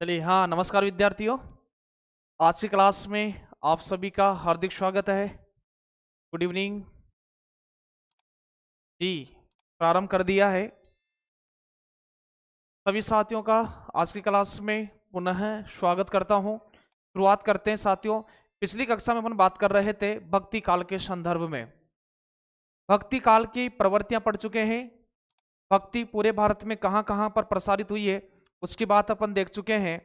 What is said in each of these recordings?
चलिए, हाँ, नमस्कार विद्यार्थियों। आज की क्लास में आप सभी का हार्दिक स्वागत है। गुड इवनिंग जी। प्रारंभ कर दिया है सभी साथियों का। आज की क्लास में पुनः स्वागत करता हूं। शुरुआत करते हैं साथियों। पिछली कक्षा में अपन बात कर रहे थे भक्ति काल के संदर्भ में। भक्ति काल की प्रवृत्तियां पढ़ चुके हैं। भक्ति पूरे भारत में कहां कहां पर प्रसारित हुई है उसकी बात अपन देख चुके हैं।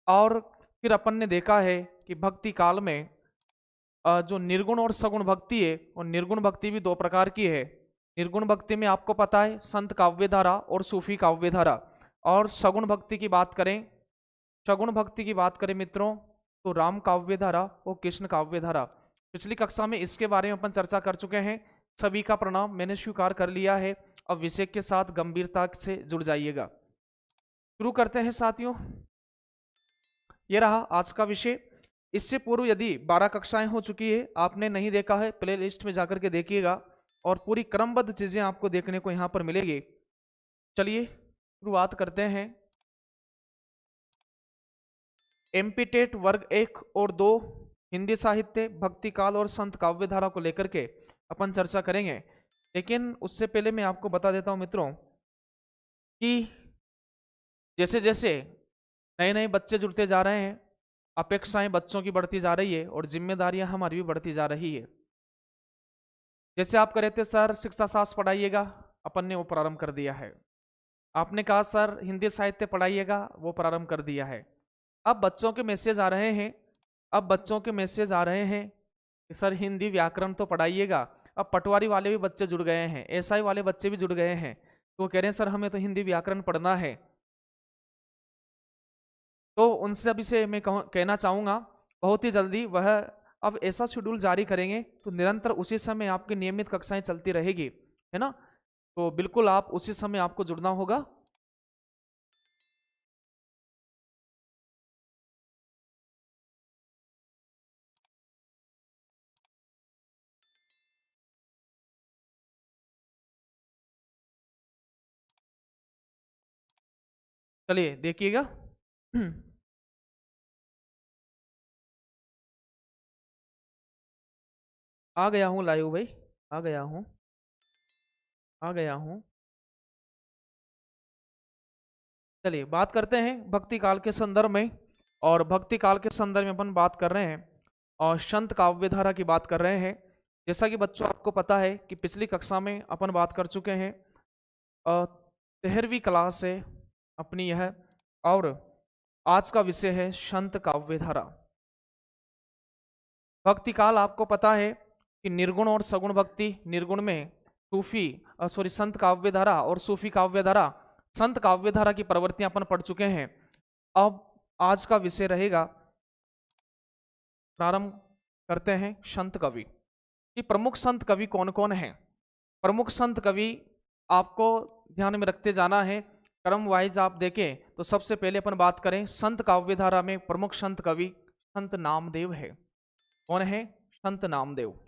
और फिर अपन ने देखा है कि भक्ति काल में जो निर्गुण और सगुण भक्ति है, और निर्गुण भक्ति भी दो प्रकार की है। निर्गुण भक्ति में आपको पता है संत काव्य धारा और सूफी काव्य धारा। और सगुण भक्ति की बात करें, सगुण भक्ति की बात करें मित्रों, तो राम काव्य धारा और कृष्ण काव्य धारा। पिछली कक्षा में इसके बारे में अपन चर्चा कर चुके हैं। सभी का प्रणाम मैंने स्वीकार कर लिया है। अब विषय के साथ गंभीरता से जुड़ जाइएगा। शुरू करते हैं साथियों। ये रहा आज का विषय। इससे पूर्व यदि 12 कक्षाएं हो चुकी है, आपने नहीं देखा है, प्ले लिस्ट में जाकर के देखिएगा और पूरी क्रमबद्ध चीजें आपको देखने को यहां पर मिलेगी। चलिए शुरुआत करते हैं। एमपी टेट वर्ग 1 और 2 हिंदी साहित्य, भक्ति काल और संत काव्य धारा को लेकर के अपन चर्चा करेंगे। लेकिन उससे पहले मैं आपको बता देता हूं मित्रों कि जैसे जैसे नए नए बच्चे जुड़ते जा रहे हैं, अपेक्षाएं बच्चों की बढ़ती जा रही है और जिम्मेदारियां हमारी भी बढ़ती जा रही है। जैसे आप कह रहे थे सर शिक्षा शास्त्र पढ़ाइएगा, अपन ने वो प्रारंभ कर दिया है। आपने कहा सर हिंदी साहित्य पढ़ाइएगा, वो प्रारंभ कर दिया है। अब बच्चों के मैसेज आ रहे हैं, अब बच्चों के मैसेज आ रहे हैं कि सर हिंदी व्याकरण तो पढ़ाइएगा। अब पटवारी वाले भी बच्चे जुड़ गए हैं, एसआई वाले बच्चे भी जुड़ गए हैं, तो वो कह रहे हैं सर हमें तो हिंदी व्याकरण पढ़ना है। तो उनसे अभी से मैं कहना चाहूंगा बहुत ही जल्दी वह अब ऐसा शेड्यूल जारी करेंगे तो निरंतर उसी समय आपकी नियमित कक्षाएं चलती रहेगी, है ना। तो बिल्कुल आप उसी समय आपको जुड़ना होगा। चलिए देखिएगा। आ गया हूं लाइव भाई, आ गया हूं, आ गया हूं। चलिए बात करते हैं भक्ति काल के संदर्भ में। और भक्ति काल के संदर्भ में अपन बात कर रहे हैं और संत काव्य धारा की बात कर रहे हैं। जैसा कि बच्चों आपको पता है कि पिछली कक्षा में अपन बात कर चुके हैं 13वीं क्लास है अपनी यह। और आज का विषय है संत काव्य धारा। भक्ति काल आपको पता है कि निर्गुण और सगुण भक्ति, निर्गुण में सूफी संत काव्य धारा और सूफी काव्य धारा, संत काव्य धारा की प्रवृत्तियां अपन पढ़ चुके हैं। अब आज का विषय रहेगा, प्रारंभ करते हैं संत कवि कि प्रमुख संत कवि कौन कौन हैं। प्रमुख संत कवि आपको ध्यान में रखते जाना है, क्रम वाइज आप देखें तो सबसे पहले अपन बात करें संत काव्य धारा में प्रमुख संत कवि संत नामदेव है। कौन है? संत नामदेव।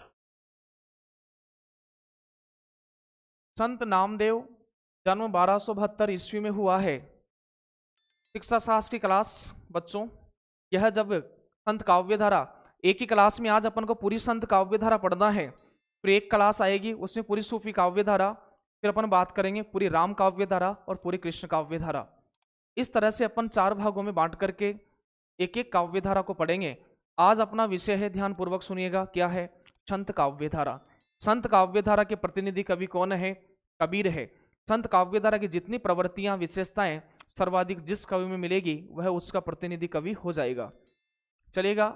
संत नामदेव जन्म 1272 ईस्वी में हुआ है। शिक्षा शास्त्र की क्लास बच्चों, यह जब संत काव्य धारा एक ही क्लास में आज अपन को पूरी संत काव्य धारा पढ़ना है, फिर एक क्लास आएगी उसमें पूरी सूफी काव्य धारा, फिर अपन बात करेंगे पूरी राम काव्य धारा और पूरी कृष्ण काव्य धारा। इस तरह से अपन 4 भागों में बांट करके एक एक काव्य धारा को पढ़ेंगे। आज अपना विषय है, ध्यान पूर्वक सुनिएगा, क्या है? संत काव्य धारा। संत काव्य धारा के प्रतिनिधि कवि कौन है? कबीर है। संत काव्य धारा की जितनी प्रवृत्तियां विशेषताएं सर्वाधिक जिस कवि में मिलेगी वह उसका प्रतिनिधि कवि हो जाएगा। चलेगा।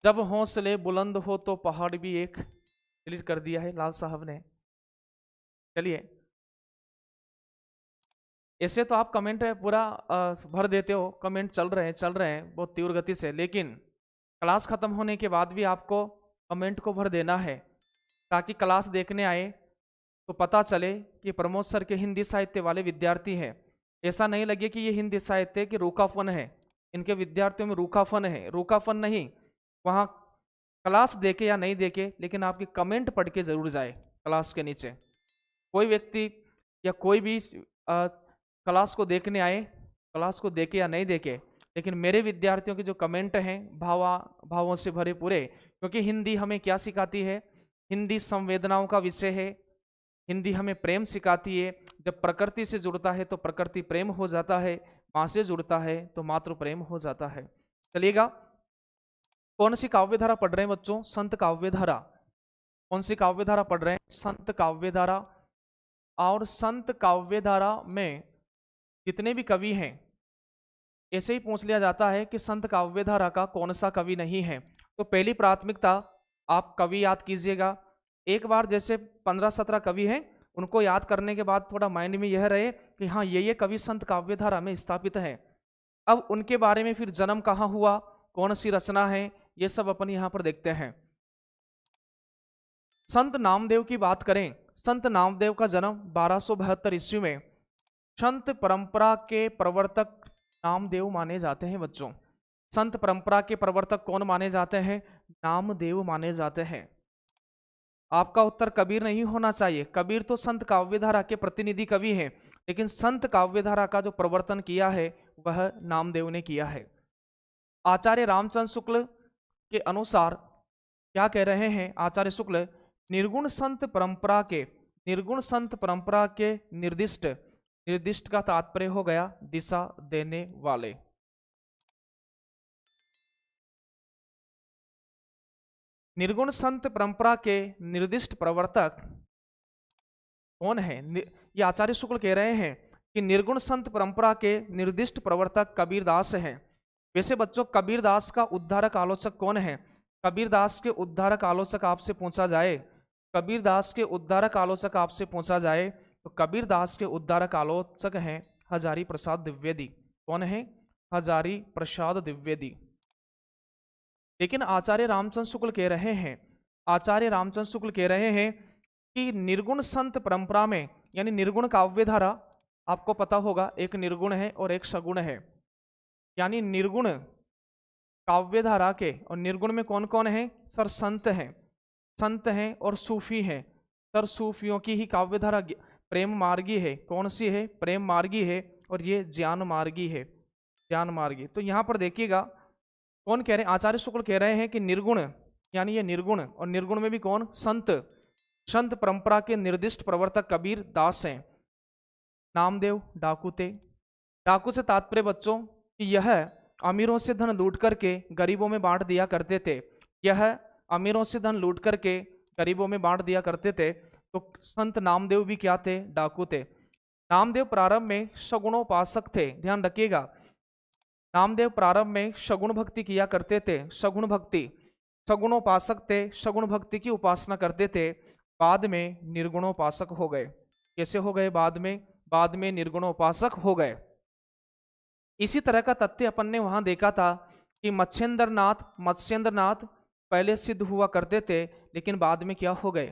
जब हौसले बुलंद हो तो पहाड़ भी एक, डिलीट कर दिया है लाल साहब ने। चलिए, ऐसे तो आप कमेंट पूरा भर देते हो, कमेंट चल रहे हैं बहुत तीव्र गति से, लेकिन क्लास खत्म होने के बाद भी आपको कमेंट को भर देना है ताकि क्लास देखने आए तो पता चले कि प्रमोद सर के हिंदी साहित्य वाले विद्यार्थी हैं। ऐसा नहीं लगे कि ये हिंदी साहित्य की रूखापन है, इनके विद्यार्थियों में रूखापन है। रूखापन नहीं, वहाँ क्लास देखे या नहीं देखे लेकिन आपकी कमेंट पढ़ के जरूर जाए क्लास के नीचे। कोई व्यक्ति या कोई भी क्लास को देखने आए, क्लास को देखे या नहीं देखे, लेकिन मेरे विद्यार्थियों के जो कमेंट हैं भावों से भरे पूरे, क्योंकि हिंदी हमें क्या सिखाती है, हिंदी संवेदनाओं का विषय है, हिंदी हमें प्रेम सिखाती है। जब प्रकृति से जुड़ता है तो प्रकृति प्रेम हो जाता है, माँ से जुड़ता है तो मातृ प्रेम हो जाता है। चलिएगा, कौन सी काव्य धारा पढ़ रहे हैं बच्चों? संत काव्य धारा। कौन सी काव्य धारा पढ़ रहे हैं? संत काव्य धारा। और संत काव्य धारा में जितने भी कवि हैं, ऐसे ही पूछ लिया जाता है कि संत काव्य धारा का कौन सा कवि नहीं है। तो पहली प्राथमिकता आप कवि याद कीजिएगा। एक बार जैसे 15-17 कवि हैं, उनको याद करने के बाद थोड़ा माइंड में यह रहे कि हाँ ये कवि संत काव्य धारा में स्थापित है। अब उनके बारे में फिर जन्म कहाँ हुआ, कौन सी रचना है, ये सब अपन यहाँ पर देखते हैं। संत नामदेव की बात करें, संत नामदेव का जन्म 1272 ईस्वी में। संत परंपरा के प्रवर्तक नामदेव माने जाते हैं बच्चों। संत परंपरा के प्रवर्तक कौन माने जाते हैं? नामदेव माने जाते हैं। आपका उत्तर कबीर नहीं होना चाहिए। कबीर तो संत काव्यधारा के प्रतिनिधि कवि हैं, लेकिन संत काव्यधारा का जो प्रवर्तन किया है वह नामदेव ने किया है। आचार्य रामचंद्र शुक्ल के अनुसार क्या कह रहे हैं आचार्य शुक्ल? निर्गुण संत परंपरा के निर्दिष्ट का तात्पर्य हो गया दिशा देने वाले। निर्गुण संत परंपरा के निर्दिष्ट प्रवर्तक कौन है? ये आचार्य शुक्ल कह रहे हैं कि निर्गुण संत परंपरा के निर्दिष्ट प्रवर्तक कबीरदास हैं। वैसे बच्चों कबीरदास का उद्धारक आलोचक कौन है? कबीरदास के उद्धारक आलोचक आपसे पूछा जाए, कबीरदास के उद्धारक आलोचक आपसे पूछा जाए तो कबीरदास के उद्धारक आलोचक हैं हजारी प्रसाद द्विवेदी। कौन है? हजारी प्रसाद द्विवेदी। लेकिन आचार्य रामचंद्र शुक्ल कह रहे हैं, आचार्य रामचंद्र शुक्ल कह रहे हैं कि निर्गुण संत परंपरा में, यानी निर्गुण काव्य धारा, आपको पता होगा एक निर्गुण है और एक सगुण है, यानी निर्गुण काव्य धारा के और निर्गुण में कौन कौन है सर? संत हैं और सूफी हैं सर। सूफियों की ही काव्य धारा प्रेम मार्गी है। कौन सी है? प्रेम मार्गी है। और ये ज्ञान मार्गी है, ज्ञान मार्गी। तो यहां पर देखिएगा कौन कह रहे हैं? आचार्य शुक्ल कह रहे हैं कि निर्गुण, यानी ये निर्गुण, और निर्गुण में भी कौन? संत परंपरा के निर्दिष्ट प्रवर्तक कबीर दास हैं। नामदेव डाकू से तात्पर्य बच्चों कि यह अमीरों से धन लूट करके गरीबों में बांट दिया करते थे। यह अमीरों से धन लूट करके गरीबों में बांट दिया करते थे। तो संत नामदेव भी क्या थे? डाकू थे। नामदेव प्रारंभ में सगुणोपासक थे, ध्यान रखिएगा। नामदेव प्रारंभ में सगुण भक्ति किया करते थे, सगुण भक्ति, सगुणोपासक थे, सगुण भक्ति की उपासना करते थे। बाद में निर्गुणोपासक हो गए। कैसे हो गए? बाद में निर्गुणोपासक हो गए। इसी तरह का तथ्य अपन ने वहां देखा था कि मत्स्येंद्रनाथ पहले सिद्ध हुआ करते थे, लेकिन बाद में क्या हो गए?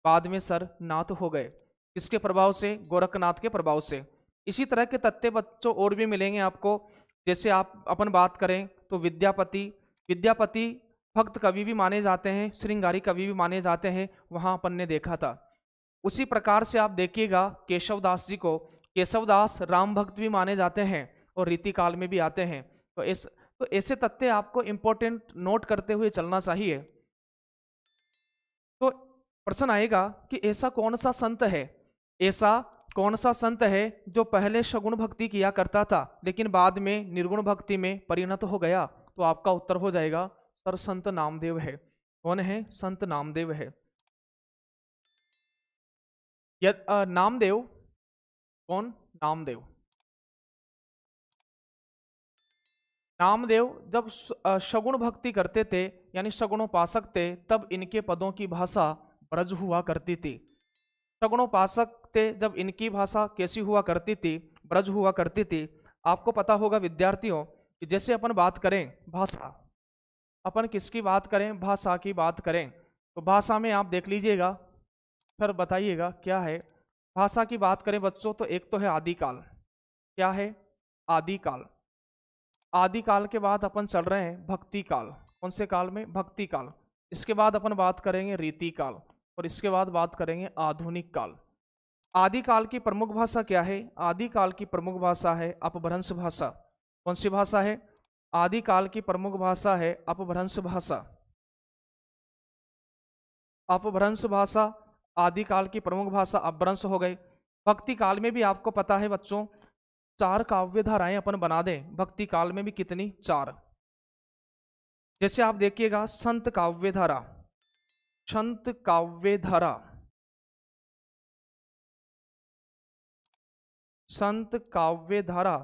बाद में सर नाथ हो गए। किसके प्रभाव से? गोरखनाथ के प्रभाव से। इसी तरह के तथ्य बच्चों और भी मिलेंगे आपको। जैसे आप अपन बात करें तो विद्यापति भक्त कवि भी माने जाते हैं, श्रृंगारी कवि भी माने जाते हैं, वहां अपन ने देखा था। उसी प्रकार से आप देखिएगा केशवदास जी को, केशवदास राम भक्त भी माने जाते हैं और रीतिकाल में भी आते हैं। तो ऐसे तथ्य आपको इंपॉर्टेंट नोट करते हुए चलना चाहिए। तो प्रश्न आएगा कि ऐसा कौन सा संत है जो पहले सगुण भक्ति किया करता था लेकिन बाद में निर्गुण भक्ति में परिणत हो गया? तो आपका उत्तर हो जाएगा सर संत नामदेव है। कौन है? संत नामदेव है। नामदेव कौन? नामदेव जब सगुण भक्ति करते थे यानी सगुणोपासक थे, तब इनके पदों की भाषा ब्रज हुआ करती थी। सगुणोपासक थे जब इनकी भाषा कैसी हुआ करती थी? ब्रज हुआ करती थी। आपको पता होगा विद्यार्थियों कि जैसे अपन बात करें भाषा, अपन किसकी बात करें? भाषा की बात करें तो भाषा में आप देख लीजिएगा, फिर बताइएगा क्या है। भाषा की बात करें बच्चों तो एक तो है आदिकाल। क्या है? आदिकाल। आदिकाल के बाद अपन चल रहे हैं भक्ति काल। कौन से काल में? भक्ति काल। इसके बाद अपन बात करेंगे रीति काल और इसके बाद बात करेंगे आधुनिक काल। आदिकाल की प्रमुख भाषा क्या है? आदिकाल की प्रमुख भाषा है अपभ्रंश भाषा। कौन सी भाषा है? आदिकाल की प्रमुख भाषा है अपभ्रंश भाषा। अपभ्रंश भाषा आदिकाल की प्रमुख भाषा अपभ्रंश हो गई। भक्ति काल में भी आपको पता है बच्चों 4 काव्य धाराएं अपन बना दें। भक्ति काल में भी कितनी? 4। जैसे आप देखिएगा संत काव्य धारा, संत काव्य धारा, संत काव्य धारा।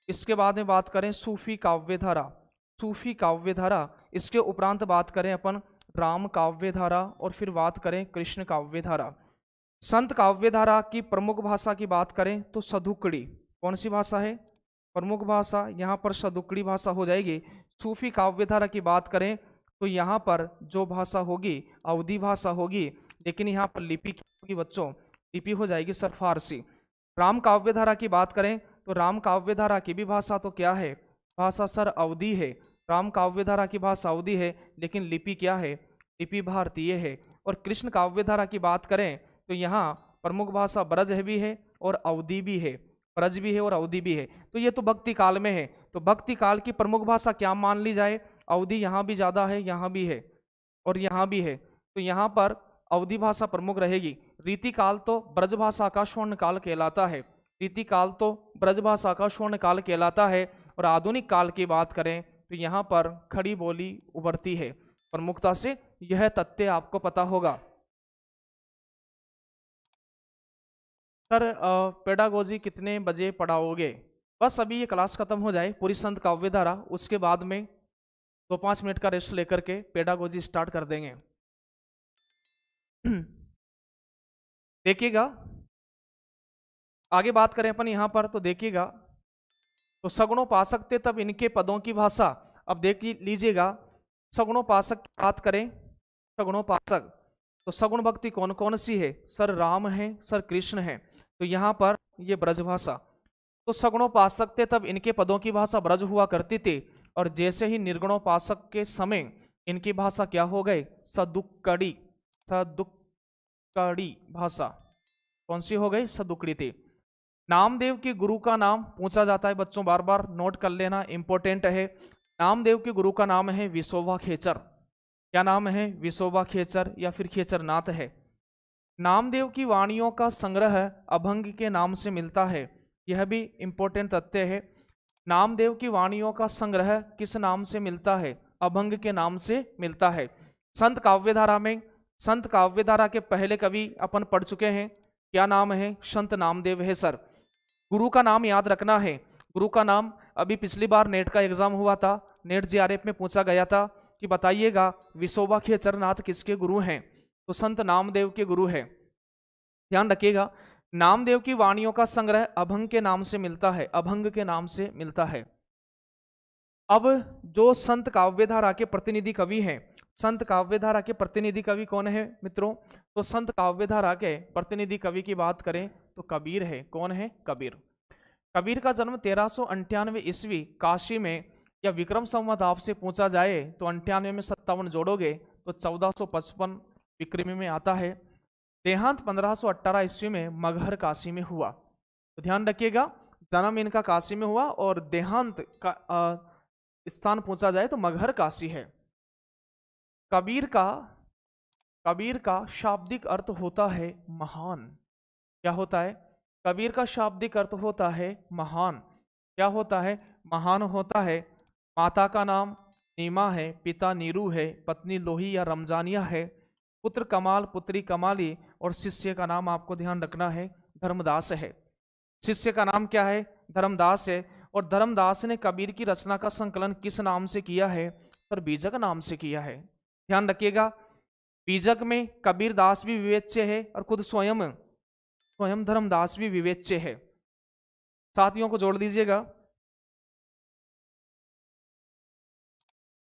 इसके बाद में बात करें सूफी काव्य धारा, सूफी काव्य धारा। इसके उपरांत बात करें अपन राम काव्य धारा और फिर बात करें कृष्ण काव्य धारा। संत काव्य धारा की प्रमुख भाषा की बात करें तो सदुकड़ी। कौन सी भाषा है प्रमुख भाषा? यहाँ पर सदुकड़ी भाषा हो जाएगी। सूफी काव्य धारा की बात करें तो यहाँ पर जो भाषा होगी अवधी भाषा होगी, लेकिन यहाँ पर लिपि क्या होगी बच्चों? लिपि हो जाएगी सर फारसी। राम काव्य धारा की बात करें तो राम काव्य धारा की भी भाषा तो क्या है? भाषा सर अवधी है। राम काव्य धारा की भाषा अवधी है, लेकिन लिपि क्या है? लिपि भारतीय है। और कृष्ण काव्य धारा की बात करें तो यहाँ प्रमुख भाषा ब्रज भी है और अवधी भी है, ब्रज भी है और अवधी भी है। तो ये तो भक्ति काल में है। तो भक्ति काल की प्रमुख भाषा क्या मान ली जाए? अवधी यहाँ भी ज्यादा है, यहाँ भी है और यहाँ भी है, तो यहाँ पर अवधी भाषा प्रमुख रहेगी। रीति काल तो ब्रज भाषा का स्वर्ण काल कहलाता है, रीति काल तो ब्रज भाषा का स्वर्ण काल कहलाता है। और आधुनिक काल की बात करें तो यहाँ पर खड़ी बोली उभरती है प्रमुखता से। यह तथ्य आपको पता होगा। सर पेडागोजी कितने बजे पढ़ाओगे? बस अभी ये क्लास खत्म हो जाए पूरी संत काव्य धारा, उसके बाद में 2-5 मिनट का रेस्ट लेकर के पेडागोजी स्टार्ट कर देंगे। देखिएगा आगे बात करें अपन यहाँ पर तो देखिएगा सगुणोपासक थे तब इनके पदों की भाषा। अब देख लीजिएगा सगुणोपासक की बात करें, सगुणोपासक तो सगुण भक्ति कौन कौन सी है? सर राम है, सर कृष्ण है, तो यहाँ पर ये ब्रजभाषा। तो सगुणोपासक थे तब इनके पदों की भाषा ब्रज हुआ करती थी, और जैसे ही निर्गुणोपासक के समय इनकी भाषा क्या हो गई? सदुक्कड़ी, सदुक्कड़ी भाषा। कौन सी हो गई? सदुक्कड़ी थी। नामदेव के गुरु का नाम पूछा जाता है बच्चों, बार बार नोट कर लेना, इंपॉर्टेंट है। नामदेव के गुरु का नाम है विसोबा खेचर। क्या नाम है? विसोबा खेचर या फिर खेचरनाथ है। नामदेव की वाणियों का संग्रह अभंग के नाम से मिलता है, यह भी इंपॉर्टेंट तथ्य है। नामदेव की वाणियों का संग्रह किस नाम से मिलता है? अभंग के नाम से मिलता है। संत काव्यधारा में, संत काव्यधारा के पहले कवि अपन पढ़ चुके हैं, क्या नाम है? संत नामदेव है सर। गुरु का नाम याद रखना है, गुरु का नाम अभी पिछली बार नेट का एग्जाम हुआ था, नेट जीआरएफ में पूछा गया था कि बताइएगा विसोबा खेचरनाथ किसके गुरु हैं? तो संत नामदेव के गुरु है। ध्यान रखिएगा नामदेव की वाणियों का संग्रह अभंग के नाम से मिलता है, अभंग के नाम से मिलता है। अब जो संत काव्यधारा के प्रतिनिधि कवि हैं, संत काव्यधारा के प्रतिनिधि कवि कौन है मित्रों? तो संत काव्यधारा के प्रतिनिधि कवि की बात करें तो कबीर है। कौन है? कबीर। कबीर का जन्म 1398 ईस्वी काशी में, या विक्रम संवत आपसे पूछा जाए तो 98 में 57 जोड़ोगे तो 1455 विक्रमी में आता है। देहांत 1518 ईस्वी में मगहर काशी में हुआ। तो ध्यान रखिएगा जन्म इनका काशी में हुआ और देहांत का स्थान पूछा जाए तो मगहर काशी है। कबीर का शाब्दिक अर्थ होता है महान। क्या होता है? कबीर का शाब्दिक अर्थ होता है महान। क्या होता है? महान होता है। माता का नाम नीमा है, पिता नीरू है, पत्नी लोही या रमजानिया है, पुत्र कमाल, पुत्री कमाली, और शिष्य का नाम आपको ध्यान रखना है धर्मदास है। शिष्य का नाम क्या है? धर्मदास है। और धर्मदास ने कबीर की रचना का संकलन किस नाम से किया है? पर बीजक नाम से किया है। ध्यान रखिएगा बीजक में कबीर दास भी विवेच्य है और खुद स्वयं धर्मदास भी विवेच्य है। साथियों को जोड़ दीजिएगा।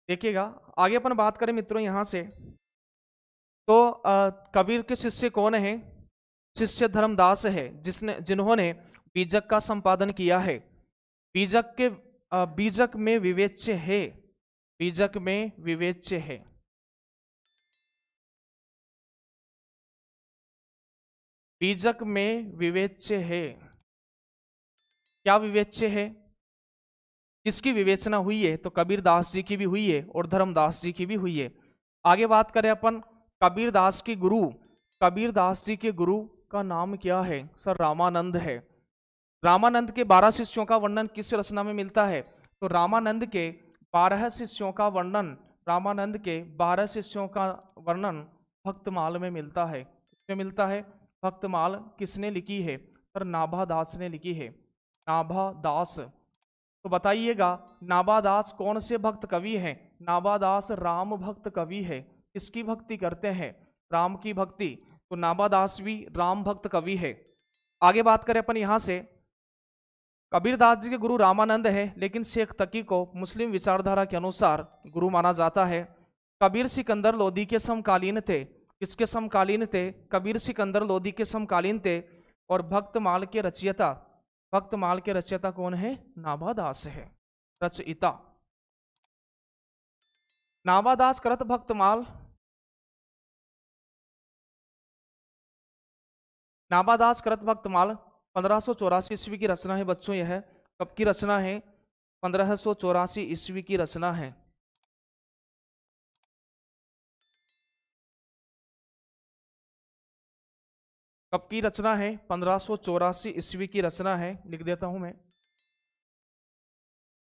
देखिएगा आगे अपन बात करें मित्रों यहां से तो कबीर के शिष्य कौन है? शिष्य धर्मदास है, जिन्होंने बीजक का संपादन किया है। बीजक में विवेच्य है, बीजक में विवेच्य है। बीजक में विवेच्य है। क्या विवेच्य है? किसकी विवेचना हुई है? तो कबीरदास जी की भी हुई है और धर्मदास जी की भी हुई है। आगे बात करें अपन कबीरदास के गुरु, कबीरदास जी के गुरु का नाम क्या है? सर रामानंद है। रामानंद के 12 शिष्यों का वर्णन किस रचना में मिलता है? तो रामानंद के 12 शिष्यों का वर्णन, रामानंद के 12 शिष्यों का वर्णन भक्तमाल में मिलता है। किसमें मिलता है? भक्तमाल। किसने लिखी है? सर नाभादास ने लिखी है। नाभादास। तो बताइएगा नाभादास कौन से भक्त कवि हैं? नाभादास राम भक्त कवि है। किसकी भक्ति करते हैं? राम की भक्ति। तो नाभादास भी राम भक्त कवि है। आगे बात करें अपन यहां से, कबीरदास जी के गुरु रामानंद है, लेकिन शेख तकी को मुस्लिम विचारधारा के अनुसार गुरु माना जाता है। कबीर सिकंदर लोदी के समकालीन थे। किसके समकालीन थे? कबीर सिकंदर लोदी के समकालीन थे। और भक्तमाल के रचयिता, भक्तमाल के रचयिता कौन है? नाभादास है रचयिता। नाभादास कृत भक्तमाल, नाभादास कृत भक्तमाल 1584 ईस्वी की रचना है बच्चों। यह कब की रचना है? 1584 ईस्वी की रचना है। कब की रचना है? 1584 ईस्वी की रचना है। लिख देता हूं मैं।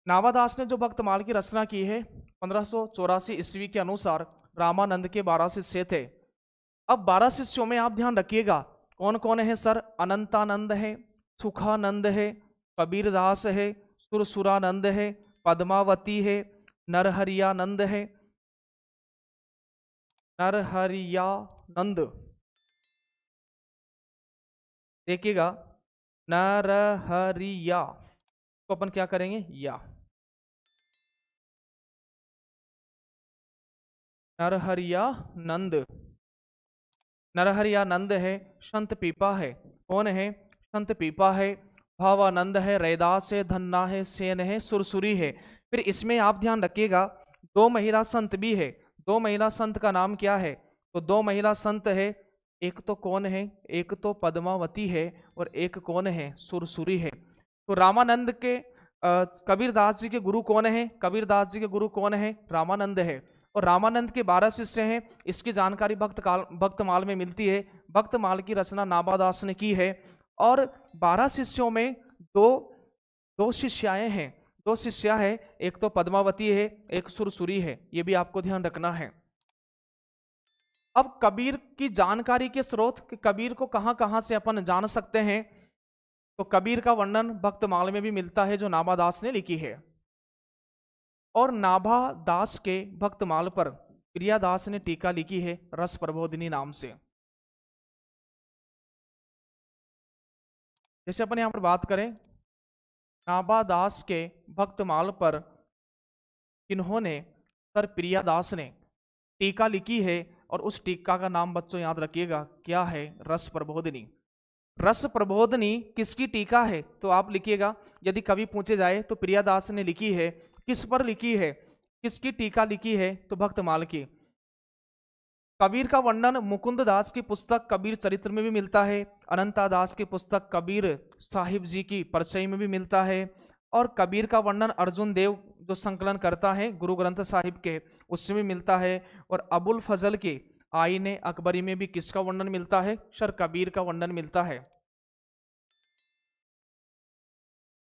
नाभादास ने जो भक्तमाल की रचना की है 1584 ईस्वी के अनुसार रामानंद के 12 शिष्य थे। अब 12 शिष्यों में आप ध्यान रखिएगा कौन कौन है सर? अनंतानंद है, सुखानंद है, कबीरदास है, सुरसुरानंद है, पद्मावती है, नरहरियानंद है, नरहरियानंद। देखिएगा नरहरिया तो अपन क्या करेंगे? या नरहरियानंद। नरहरियानंद है, संत पीपा है। कौन है? संत पीपा है, भावानंद है, रैदास है, धन्ना है, सेन है, सुरसुरी है। फिर इसमें आप ध्यान रखिएगा 2 महिला संत भी है। 2 महिला संत का नाम क्या है? तो 2 महिला संत है, एक तो कौन है? एक तो पद्मावती है और एक कौन है? सुरसुरी है। तो रामानंद के कबीरदास जी के गुरु कौन है? कबीरदास जी के गुरु कौन है? रामानंद है। और रामानंद के 12 शिष्य हैं। इसकी जानकारी भक्तमाल में मिलती है। भक्तमाल की रचना नाभादास ने की है। और 12 शिष्यों में दो दो शिष्याएं हैं, 2 शिष्या है। एक तो पद्मावती है, एक सुरसुरी है। ये भी आपको ध्यान रखना है। अब कबीर की जानकारी के स्रोत कि कबीर को कहां कहां से अपन जान सकते हैं, तो कबीर का वर्णन भक्तमाल में भी मिलता है जो नाभादास ने लिखी है। और नाभादास के भक्तमाल पर प्रियादास ने टीका लिखी है रस प्रबोधिनी नाम से। जैसे अपन यहां पर बात करें नाभादास के भक्तमाल पर इन्होंने सर प्रियादास ने टीका लिखी है। और उस टीका का नाम बच्चों याद रखिएगा क्या है? रस प्रबोधिनी। रस प्रबोधिनी किसकी टीका है? तो आप लिखिएगा यदि कभी पूछे जाए तो प्रियादास ने लिखी है। किस पर लिखी है? किसकी टीका लिखी है? तो भक्तमाल की। कबीर का वर्णन मुकुंद दास की पुस्तक कबीर चरित्र में भी मिलता है। अनंता दास की पुस्तक कबीर साहिब जी की परिचय में भी मिलता है। और कबीर का वर्णन अर्जुन देव जो संकलन करता है गुरु ग्रंथ साहिब के, उससे भी मिलता है। और अबुल फजल के आईने अकबरी में भी किसका वर्णन मिलता है? सर कबीर का वर्णन मिलता है।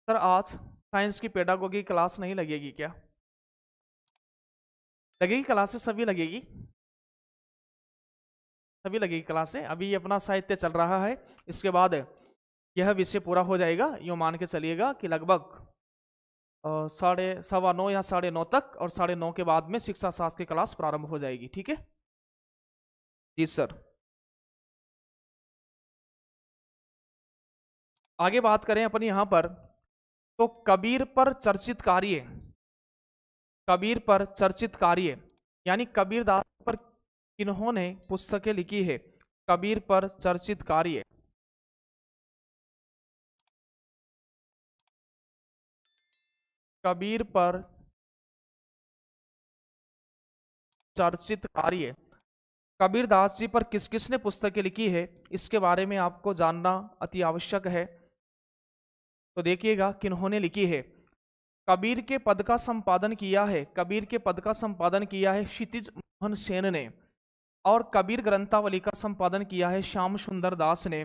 सर आज साइंस की पेडागोगी क्लास नहीं लगेगी क्या? लगेगी क्लासेस? सभी लगेगी, सभी लगेगी क्लासें। अभी अपना साहित्य चल रहा है, इसके बाद यह विषय पूरा हो जाएगा। यूँ मान के चलिएगा कि लगभग 9:15 या 9:30 तक, और 9:30 के बाद में शिक्षा शास्त्र की क्लास प्रारंभ हो जाएगी। ठीक है जी सर। आगे बात करें अपन यहां पर, तो कबीर पर चर्चित कार्य, कबीर पर चर्चित कार्य यानी कबीरदास पर किन्होंने पुस्तकें लिखी है? कबीर पर चर्चित कार्य, कबीर पर चर्चित कार्य। कबीरदास जी पर किस किसने पुस्तकें लिखी है, इसके बारे में आपको जानना अति आवश्यक है। तो देखिएगा किन्होंने लिखी है। कबीर के पद का संपादन किया है, कबीर के पद का संपादन किया है क्षितिज मोहन सेन ने, और कबीर ग्रंथावली का संपादन किया है श्याम सुंदर दास ने।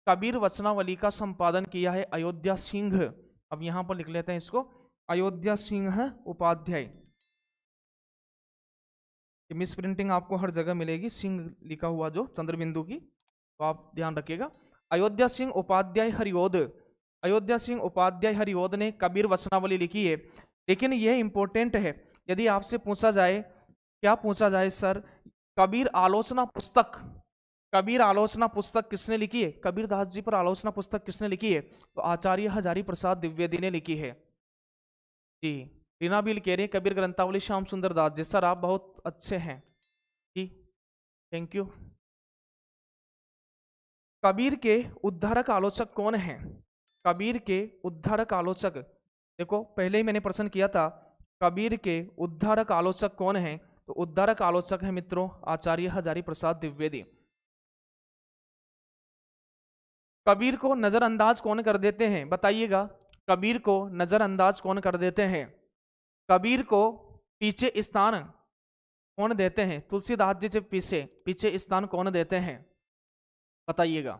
कबीर वचनावली का संपादन किया है अयोध्या सिंह, अब यहां पर लिख लेते हैं इसको, अयोध्या सिंह उपाध्याय। मिस प्रिंटिंग आपको हर जगह मिलेगी, सिंह लिखा हुआ जो चंद्रबिंदु की, तो आप ध्यान रखिएगा। अयोध्या सिंह उपाध्याय हरिओद, अयोध्या सिंह उपाध्याय हरिओद ने कबीर वचनावली लिखी है। लेकिन यह इंपॉर्टेंट है, यदि आपसे पूछा जाए, क्या पूछा जाए सर, कबीर आलोचना पुस्तक, कबीर आलोचना पुस्तक किसने लिखी है, कबीरदास जी पर आलोचना पुस्तक किसने लिखी है, तो आचार्य हजारी प्रसाद द्विवेदी ने लिखी है जी। रीना बिल कह रहे कबीर ग्रंथावली श्याम सुंदर दास जी। सर आप बहुत अच्छे हैं जी, थैंक यू। कबीर के उद्धारक आलोचक कौन हैं, कबीर के उद्धारक आलोचक, देखो पहले ही मैंने प्रश्न किया था, कबीर के उद्धारक आलोचक कौन हैं, तो उद्धारक आलोचक है मित्रों आचार्य हजारी प्रसाद द्विवेदी। कबीर को नजरअंदाज कौन कर देते हैं, बताइएगा, कबीर को नजरअंदाज कौन कर देते हैं, कबीर को पीछे स्थान कौन देते हैं, तुलसीदास जी से पीछे पीछे स्थान कौन देते हैं, बताइएगा।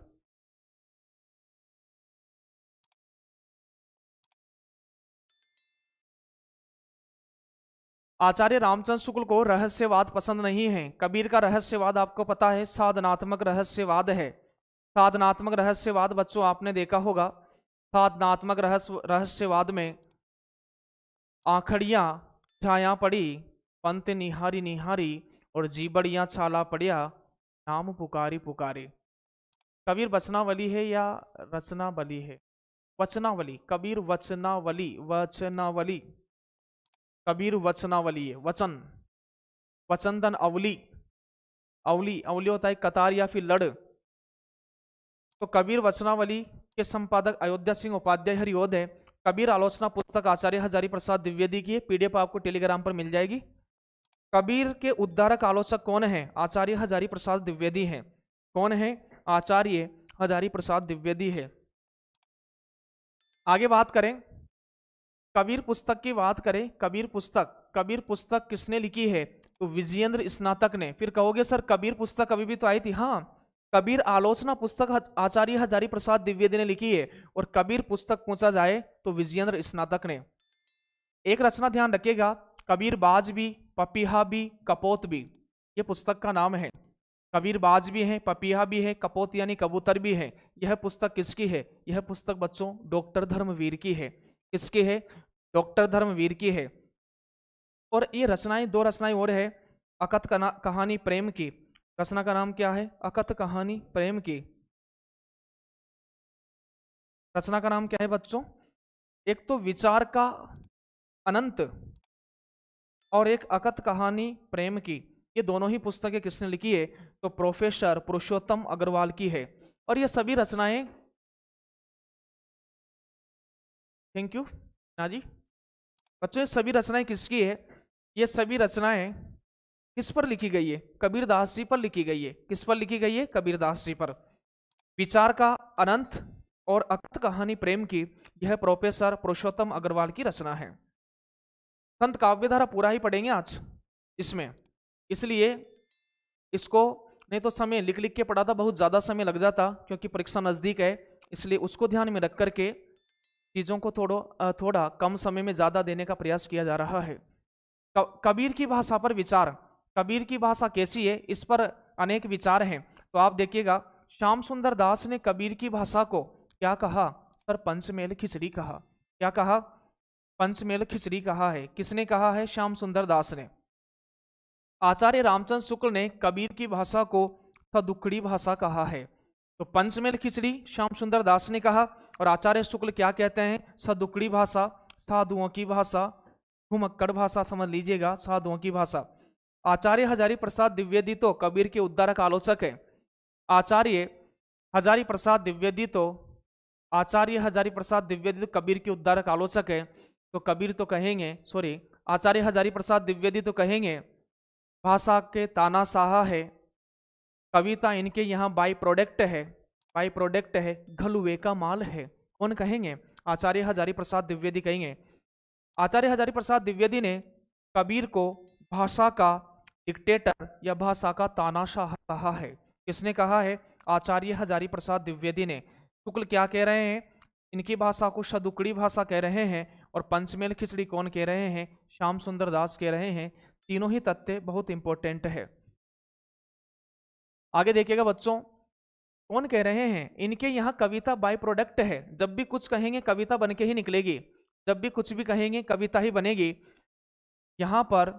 आचार्य रामचंद्र शुक्ल को रहस्यवाद पसंद नहीं है। कबीर का रहस्यवाद आपको पता है साधनात्मक रहस्यवाद है। साधनात्मक रहस्यवाद बच्चों आपने देखा होगा, साधनात्मक रहस्यवाद में आखड़ियां छाया पड़ी, पंत निहारी निहारी, और जीबड़ियां छाला पड़िया, नाम पुकारी पुकारे। कबीर वचनावली है या रचनावली है, वचनावली, कबीर वचनावली, वचनावली, कबीर वचनावली है, वचन, वचनदन अवली, अवली अवली होता है कतार या फिर लड़। तो कबीर वचनावली के संपादक अयोध्या सिंह उपाध्याय हरिओद है। कबीर आलोचना पुस्तक आचार्य हजारी प्रसाद द्विवेदी की है, पीडीएफ आपको टेलीग्राम पर मिल जाएगी। कबीर के उद्धारक आलोचक कौन है, आचार्य हजारी प्रसाद द्विवेदी हैं। कौन है, आचार्य हजारी प्रसाद द्विवेदी है। आगे बात करें, कबीर पुस्तक की बात करें, कबीर पुस्तक किसने लिखी है, तो विजयेंद्र स्नातक ने। फिर कहोगे सर कबीर पुस्तक अभी भी तो आई थी, हाँ, कबीर आलोचना पुस्तक आचार्य हजारी प्रसाद द्विवेदी ने लिखी है, और कबीर पुस्तक पूछा जाए तो विजयेंद्र स्नातक ने। एक रचना ध्यान रखिएगा, कबीर बाज भी, पपीहा भी, कपोत भी, ये पुस्तक का नाम है। कबीर बाज भी है, पपीहा भी है, कपोत यानी कबूतर भी है। यह पुस्तक किसकी है, यह पुस्तक बच्चों डॉक्टर धर्मवीर की है। किसकी है, डॉक्टर धर्मवीर की है। और ये रचनाएं, दो रचनाएं और है, अकथ कहानी प्रेम की, रचना का नाम क्या है, अकथ कहानी प्रेम की, रचना का नाम क्या है बच्चों, एक तो विचार का अनंत और एक अकथ कहानी प्रेम की। ये दोनों ही पुस्तकें किसने लिखी है, तो प्रोफेसर पुरुषोत्तम अग्रवाल की है। और ये सभी रचनाएं, थैंक यू ना जी बच्चों, ये सभी रचनाएं किसकी है, ये सभी रचनाएं किस पर लिखी गई है, कबीरदास जी पर लिखी गई है। किस पर लिखी गई है, कबीरदास जी पर। विचार का अनंत और अकथ कहानी प्रेम की, यह प्रोफेसर पुरुषोत्तम अग्रवाल की रचना है। संत काव्यधारा पूरा ही पढ़ेंगे आज इसमें, इसलिए इसको, नहीं तो समय लिख लिख के पढ़ा था, बहुत ज्यादा समय लग जाता, क्योंकि परीक्षा नजदीक है, इसलिए उसको ध्यान में रख करके चीजों को थोड़ा कम समय में ज्यादा देने का प्रयास किया जा रहा है। कबीर की भाषा पर विचार, कबीर की भाषा कैसी है, इस पर अनेक विचार हैं। तो आप देखिएगा, श्याम सुंदर दास ने कबीर की भाषा को क्या कहा, सर पंचमेल खिचड़ी कहा। क्या कहा, पंचमेल खिचड़ी कहा है। किसने कहा है, श्याम सुंदर दास ने। आचार्य रामचंद्र शुक्ल ने कबीर की भाषा को सदुकड़ी भाषा कहा है। तो पंचमेल खिचड़ी श्याम सुंदर दास ने कहा, और आचार्य शुक्ल क्या कहते हैं, सदुकड़ी भाषा, साधुओं की भाषा, घुमक्कड़ भाषा समझ लीजिएगा, साधुओं की भाषा। आचार्य हजारी प्रसाद द्विवेदी तो कबीर के उद्धारक आलोचक है। आचार्य हजारी प्रसाद द्विवेदी तो, आचार्य हजारी प्रसाद द्विवेदी तो कबीर के उद्धारक आलोचक है। तो कबीर तो कहेंगे, सॉरी, आचार्य हजारी प्रसाद द्विवेदी तो कहेंगे भाषा के तानाशाह है, कविता इनके यहाँ बाई प्रोडक्ट है, बाई प्रोडक्ट है, घलुए का माल है। कौन कहेंगे? आचार्य हजारी प्रसाद द्विवेदी कहेंगे। आचार्य हजारी प्रसाद द्विवेदी ने कबीर को भाषा का डिक्टेटर या भाषा का तानाशाह कहा है। किसने कहा है? आचार्य हजारी प्रसाद द्विवेदी ने। शुक्ल क्या कह रहे हैं? इनकी भाषा को शतुकड़ी भाषा कह रहे हैं। और पंचमेल खिचड़ी कौन कह रहे हैं? श्याम सुंदर दास कह रहे हैं। तीनों ही तथ्य बहुत इंपॉर्टेंट है। आगे देखिएगा बच्चों, कौन कह रहे हैं? इनके यहाँ कविता बाय प्रोडक्ट है। जब भी कुछ कहेंगे कविता बन के ही निकलेगी, जब भी कुछ भी कहेंगे कविता ही बनेगी। यहाँ पर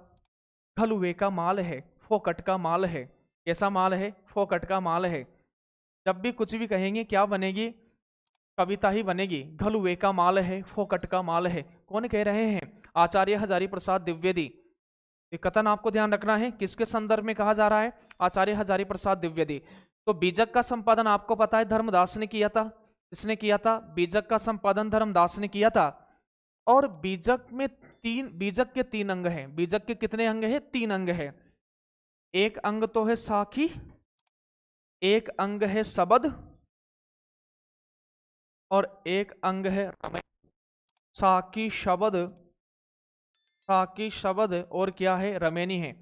घलुए का माल है, फोकट का माल है। कैसा माल है? फोकट का माल है। जब भी कुछ भी कहेंगे क्या बनेगी? कविता ही बनेगी। घलुए का माल है, फोकट का माल है। कौन कह रहे हैं? आचार्य हजारी प्रसाद द्विवेदी। ये कथन आपको ध्यान रखना है, किसके संदर्भ में कहा जा रहा है? आचार्य हजारी प्रसाद द्विवेदी। तो बीजक का संपादन आपको पता है धर्मदास ने किया था। किसने किया था? बीजक का संपादन धर्मदास ने किया था। और बीजक में बीजक के 3 अंग हैं। बीजक के कितने अंग हैं? 3 अंग हैं। एक अंग तो है साखी, एक अंग है शबद, और एक अंग है साकी शबद, साकी शबद और क्या है? रमेनी है।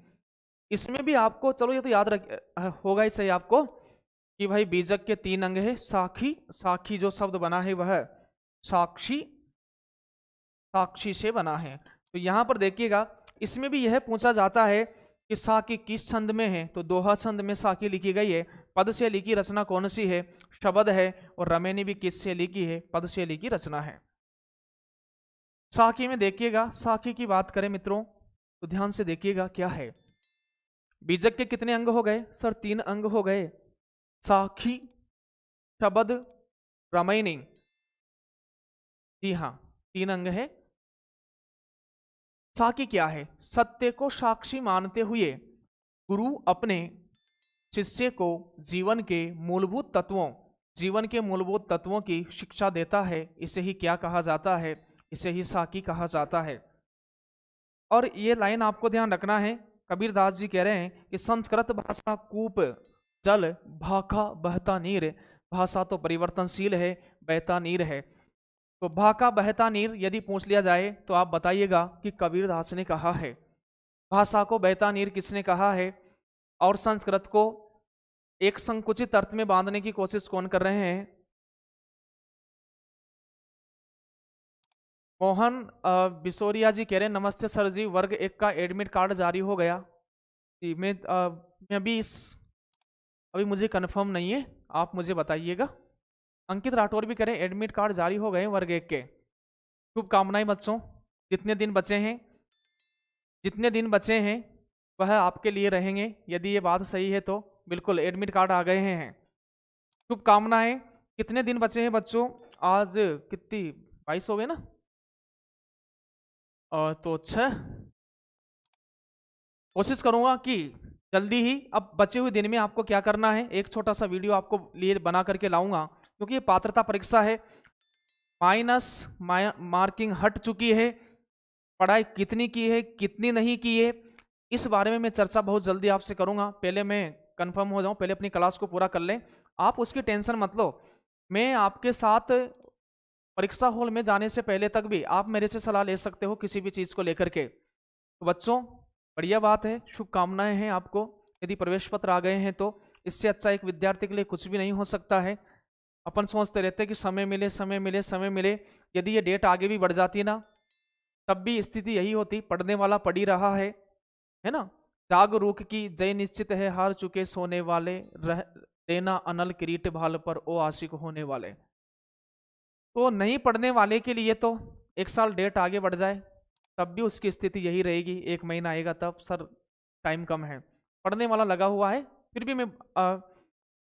इसमें भी आपको, चलो ये तो याद रख होगा ही सही आपको कि भाई बीजक के 3 अंग है। साखी, साखी जो शब्द बना है वह साक्षी, साक्षी से बना है। तो यहां पर देखिएगा, इसमें भी यह पूछा जाता है कि साकी किस छंद में है? तो दोहा छंद में साकी लिखी गई है। पद से लिखी रचना कौन सी है? शबद है। और रमेनी भी किस से लिखी है? पद से लिखी रचना है। साकी में देखिएगा, साकी की बात करें मित्रों तो ध्यान से देखिएगा क्या है। बीजक के कितने अंग हो गए? सर 3 अंग हो गए। साखी, शबद, रमैनी। जी हाँ, 3 अंग है। साकी क्या है? सत्य को साक्षी मानते हुए गुरु अपने शिष्य को जीवन के मूलभूत तत्वों की शिक्षा देता है। इसे ही क्या कहा जाता है? इसे ही साकी कहा जाता है। और ये लाइन आपको ध्यान रखना है, कबीरदास जी कह रहे हैं कि संस्कृत भाषा कूप जल भाखा बहता नीर। भाषा तो परिवर्तनशील है, बहता नीर है। तो भाका बहता नीर यदि पूछ लिया जाए तो आप बताइएगा कि कबीरदास ने कहा है। भाषा को बहता नीर किसने कहा है? और संस्कृत को एक संकुचित अर्थ में बांधने की कोशिश कौन कर रहे हैं? मोहन बिसोरिया जी कह रहे हैं नमस्ते सर जी, वर्ग 1 का एडमिट कार्ड जारी हो गया। मैं अभी मुझे कंफर्म नहीं है, आप मुझे बताइएगा। अंकित राठौर भी कह रहे हैं एडमिट कार्ड जारी हो गए वर्ग 1 के। शुभकामनाएं बच्चों। जितने दिन बचे हैं वह आपके लिए रहेंगे। यदि ये बात सही है तो बिल्कुल एडमिट कार्ड आ गए हैं। शुभकामनाएं। कितने दिन बचे हैं बच्चों? आज कितनी 22 हो गए ना? तो अच्छा, कोशिश करूंगा कि जल्दी ही, अब बचे हुए दिन में आपको क्या करना है, एक छोटा सा वीडियो आपको लिए बना करके लाऊंगा, क्योंकि ये पात्रता परीक्षा है। माइनस मार्किंग हट चुकी है, पढ़ाई कितनी की है कितनी नहीं की है, इस बारे में मैं चर्चा बहुत जल्दी आपसे करूंगा। पहले मैं कंफर्म हो जाऊं, पहले अपनी क्लास को पूरा कर लें। आप उसकी टेंशन मत लो, मैं आपके साथ परीक्षा हॉल में जाने से पहले तक भी आप मेरे से सलाह ले सकते हो किसी भी चीज को लेकर के। तो बच्चों बढ़िया बात है, शुभकामनाएं हैं आपको। यदि प्रवेश पत्र आ गए हैं तो इससे अच्छा एक विद्यार्थी के लिए कुछ भी नहीं हो सकता है। अपन सोचते रहते हैं कि समय मिले समय मिले समय मिले, यदि ये डेट आगे भी बढ़ जाती ना तब भी स्थिति यही होती, पढ़ने वाला पढ़ ही रहा है ना। जागरूक की जय निश्चित है, हार चुके सोने वाले, रहना अनल किरीट भाल पर ओ आशिक होने वाले। तो नहीं पढ़ने वाले के लिए तो 1 साल डेट आगे बढ़ जाए तब भी उसकी स्थिति यही रहेगी। 1 महीना आएगा तब सर टाइम कम है, पढ़ने वाला लगा हुआ है। फिर भी मैं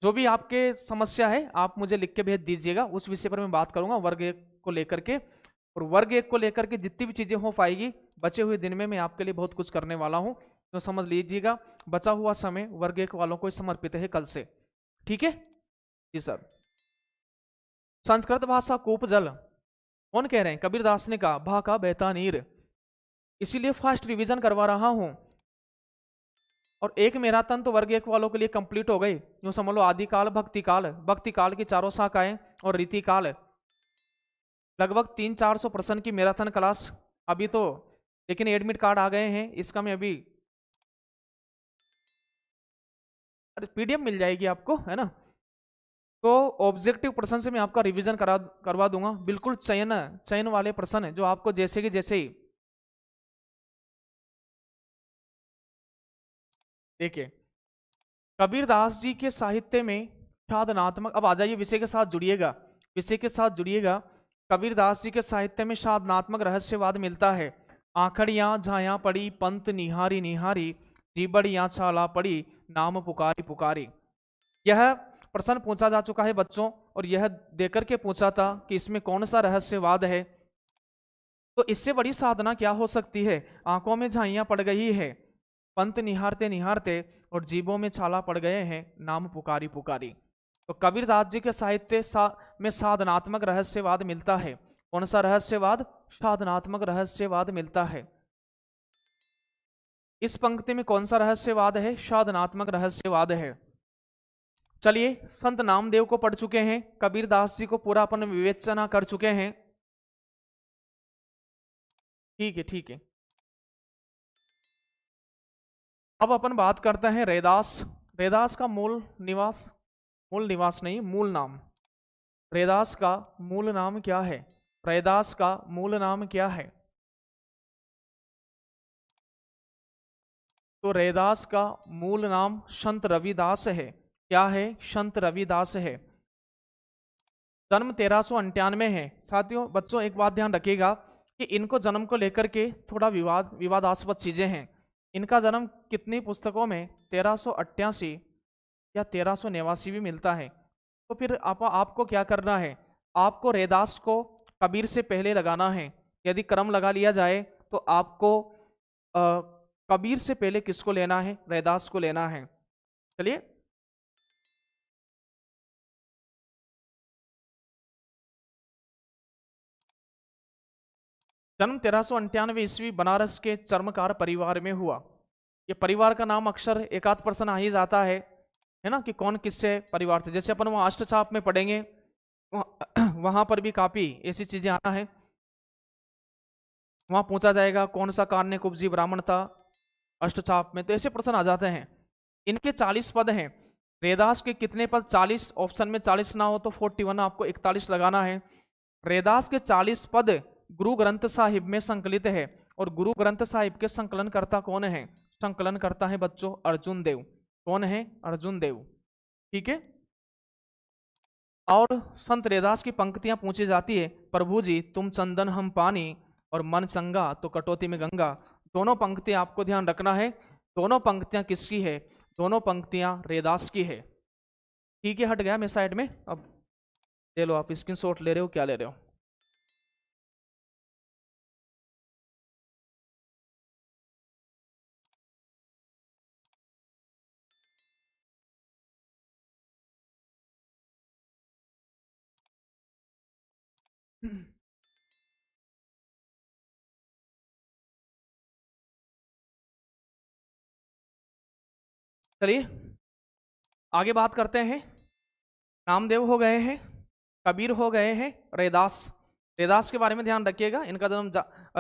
जो भी आपके समस्या है आप मुझे लिख के भेज दीजिएगा, उस विषय पर मैं बात करूंगा वर्ग 1 को लेकर के। और वर्ग 1 को लेकर के जितनी भी चीजें हो पाएगी बचे हुए दिन में मैं आपके लिए बहुत कुछ करने वाला हूं, तो समझ लीजिएगा। बचा हुआ समय वर्ग 1 वालों को समर्पित है कल से, ठीक है जी सर। संस्कृत भाषा कूप जल, कौन कह रहे हैं? कबीरदास ने कहा, भाका बहता नीर। इसीलिए फास्ट रिवीजन करवा रहा हूं। और एक मैराथन तो वर्ग 1 वालों के लिए कंप्लीट हो गई। यूं समझ लो आदिकाल, भक्तिकाल, भक्तिकाल की चारों शाखाएं और रीतिकाल, लगभग 300-400 पर्सन की मैराथन क्लास अभी तो, लेकिन एडमिट कार्ड आ गए हैं, इसका मैं अभी पीडीएफ मिल जाएगी आपको, है ना। तो ऑब्जेक्टिव प्रश्न से मैं आपका रिवीजन करवा दूंगा, बिल्कुल चयन वाले प्रश्न है जो आपको जैसे कि जैसे ही देखिए कबीरदास जी के साहित्य में साधनात्मक, अब आ जाइए विषय के साथ जुड़िएगा, विषय के साथ जुड़िएगा। कबीरदास जी के साहित्य में साधनात्मक रहस्यवाद मिलता है। आखड़ियां झाया पड़ी पंत निहारी निहारी, जीबड़ियां छाला पड़ी नाम पुकारी पुकारी। यह प्रश्न पूछा जा चुका है बच्चों, और यह देकर के पूछा था कि इसमें कौन सा रहस्यवाद है। तो इससे बड़ी साधना क्या हो सकती है। आंखों में झाइयां पड़ गई है, पंत निहारते निहारते और जीबों में छाला पड़ गए हैं, नाम पुकारी पुकारी। तो कबीरदास जी के साहित्य में साधनात्मक रहस्यवाद मिलता है। कौन सा रहस्यवाद। साधनात्मक रहस्यवाद मिलता है। इस पंक्ति में कौन सा रहस्यवाद है। साधनात्मक रहस्यवाद है। चलिए संत नामदेव को पढ़ चुके हैं, कबीरदास जी को पूरा अपन विवेचना कर चुके हैं। ठीक है ठीक है। अब अपन बात करते हैं रैदास। रैदास का मूल निवास नहीं, मूल नाम। रैदास का मूल नाम क्या है। रैदास का मूल नाम क्या है। तो रैदास का मूल नाम संत रविदास है। क्या है। संत रविदास है। जन्म 1398 है। साथियों बच्चों एक बात ध्यान रखिएगा कि इनको जन्म को लेकर के थोड़ा विवादास्पद चीजें हैं। इनका जन्म कितनी पुस्तकों में 1388 या 1389 भी मिलता है। तो फिर आपको क्या करना है, आपको रैदास को कबीर से पहले लगाना है। यदि क्रम लगा लिया जाए तो आपको कबीर से पहले किसको लेना है, रैदास को लेना है। चलिए जन्म 1398 ईस्वी बनारस के चर्मकार परिवार में हुआ। ये परिवार का नाम अक्सर एकाध पर्सन आ ही जाता है ना, कि कौन किससे परिवार से। जैसे अपन वहाँ अष्टचाप में पढ़ेंगे, वहां पर भी काफी ऐसी चीजें आना है। वहां पूछा जाएगा कौन सा कान्य कुब्जी ब्राह्मण था अष्टचाप में, तो ऐसे प्रश्न आ जाते हैं। इनके 40 पद हैं। रैदास के कितने पद। 40। ऑप्शन में 40 ना हो तो 41, आपको 41 लगाना है। रैदास के 40 पद गुरु ग्रंथ साहिब में संकलित है। और गुरु ग्रंथ साहिब के संकलन करता कौन है। संकलन करता है बच्चों अर्जुन देव। कौन है। अर्जुन देव। ठीक है। और संत रैदास की पंक्तियां पूछी जाती है। प्रभु जी तुम चंदन हम पानी, और मन चंगा तो कटौती में गंगा। दोनों पंक्तियां आपको ध्यान रखना है। दोनों पंक्तियां किसकी है। दोनों पंक्तियां रैदास की है। ठीक है। हट गया मैं साइड में। अब ले लो आप स्क्रीनशॉट, ले रहे हो क्या ले रहे हो। चलिए आगे बात करते हैं। नामदेव हो गए हैं, कबीर हो गए हैं, रैदास। रैदास के बारे में ध्यान रखिएगा। इनका जन्म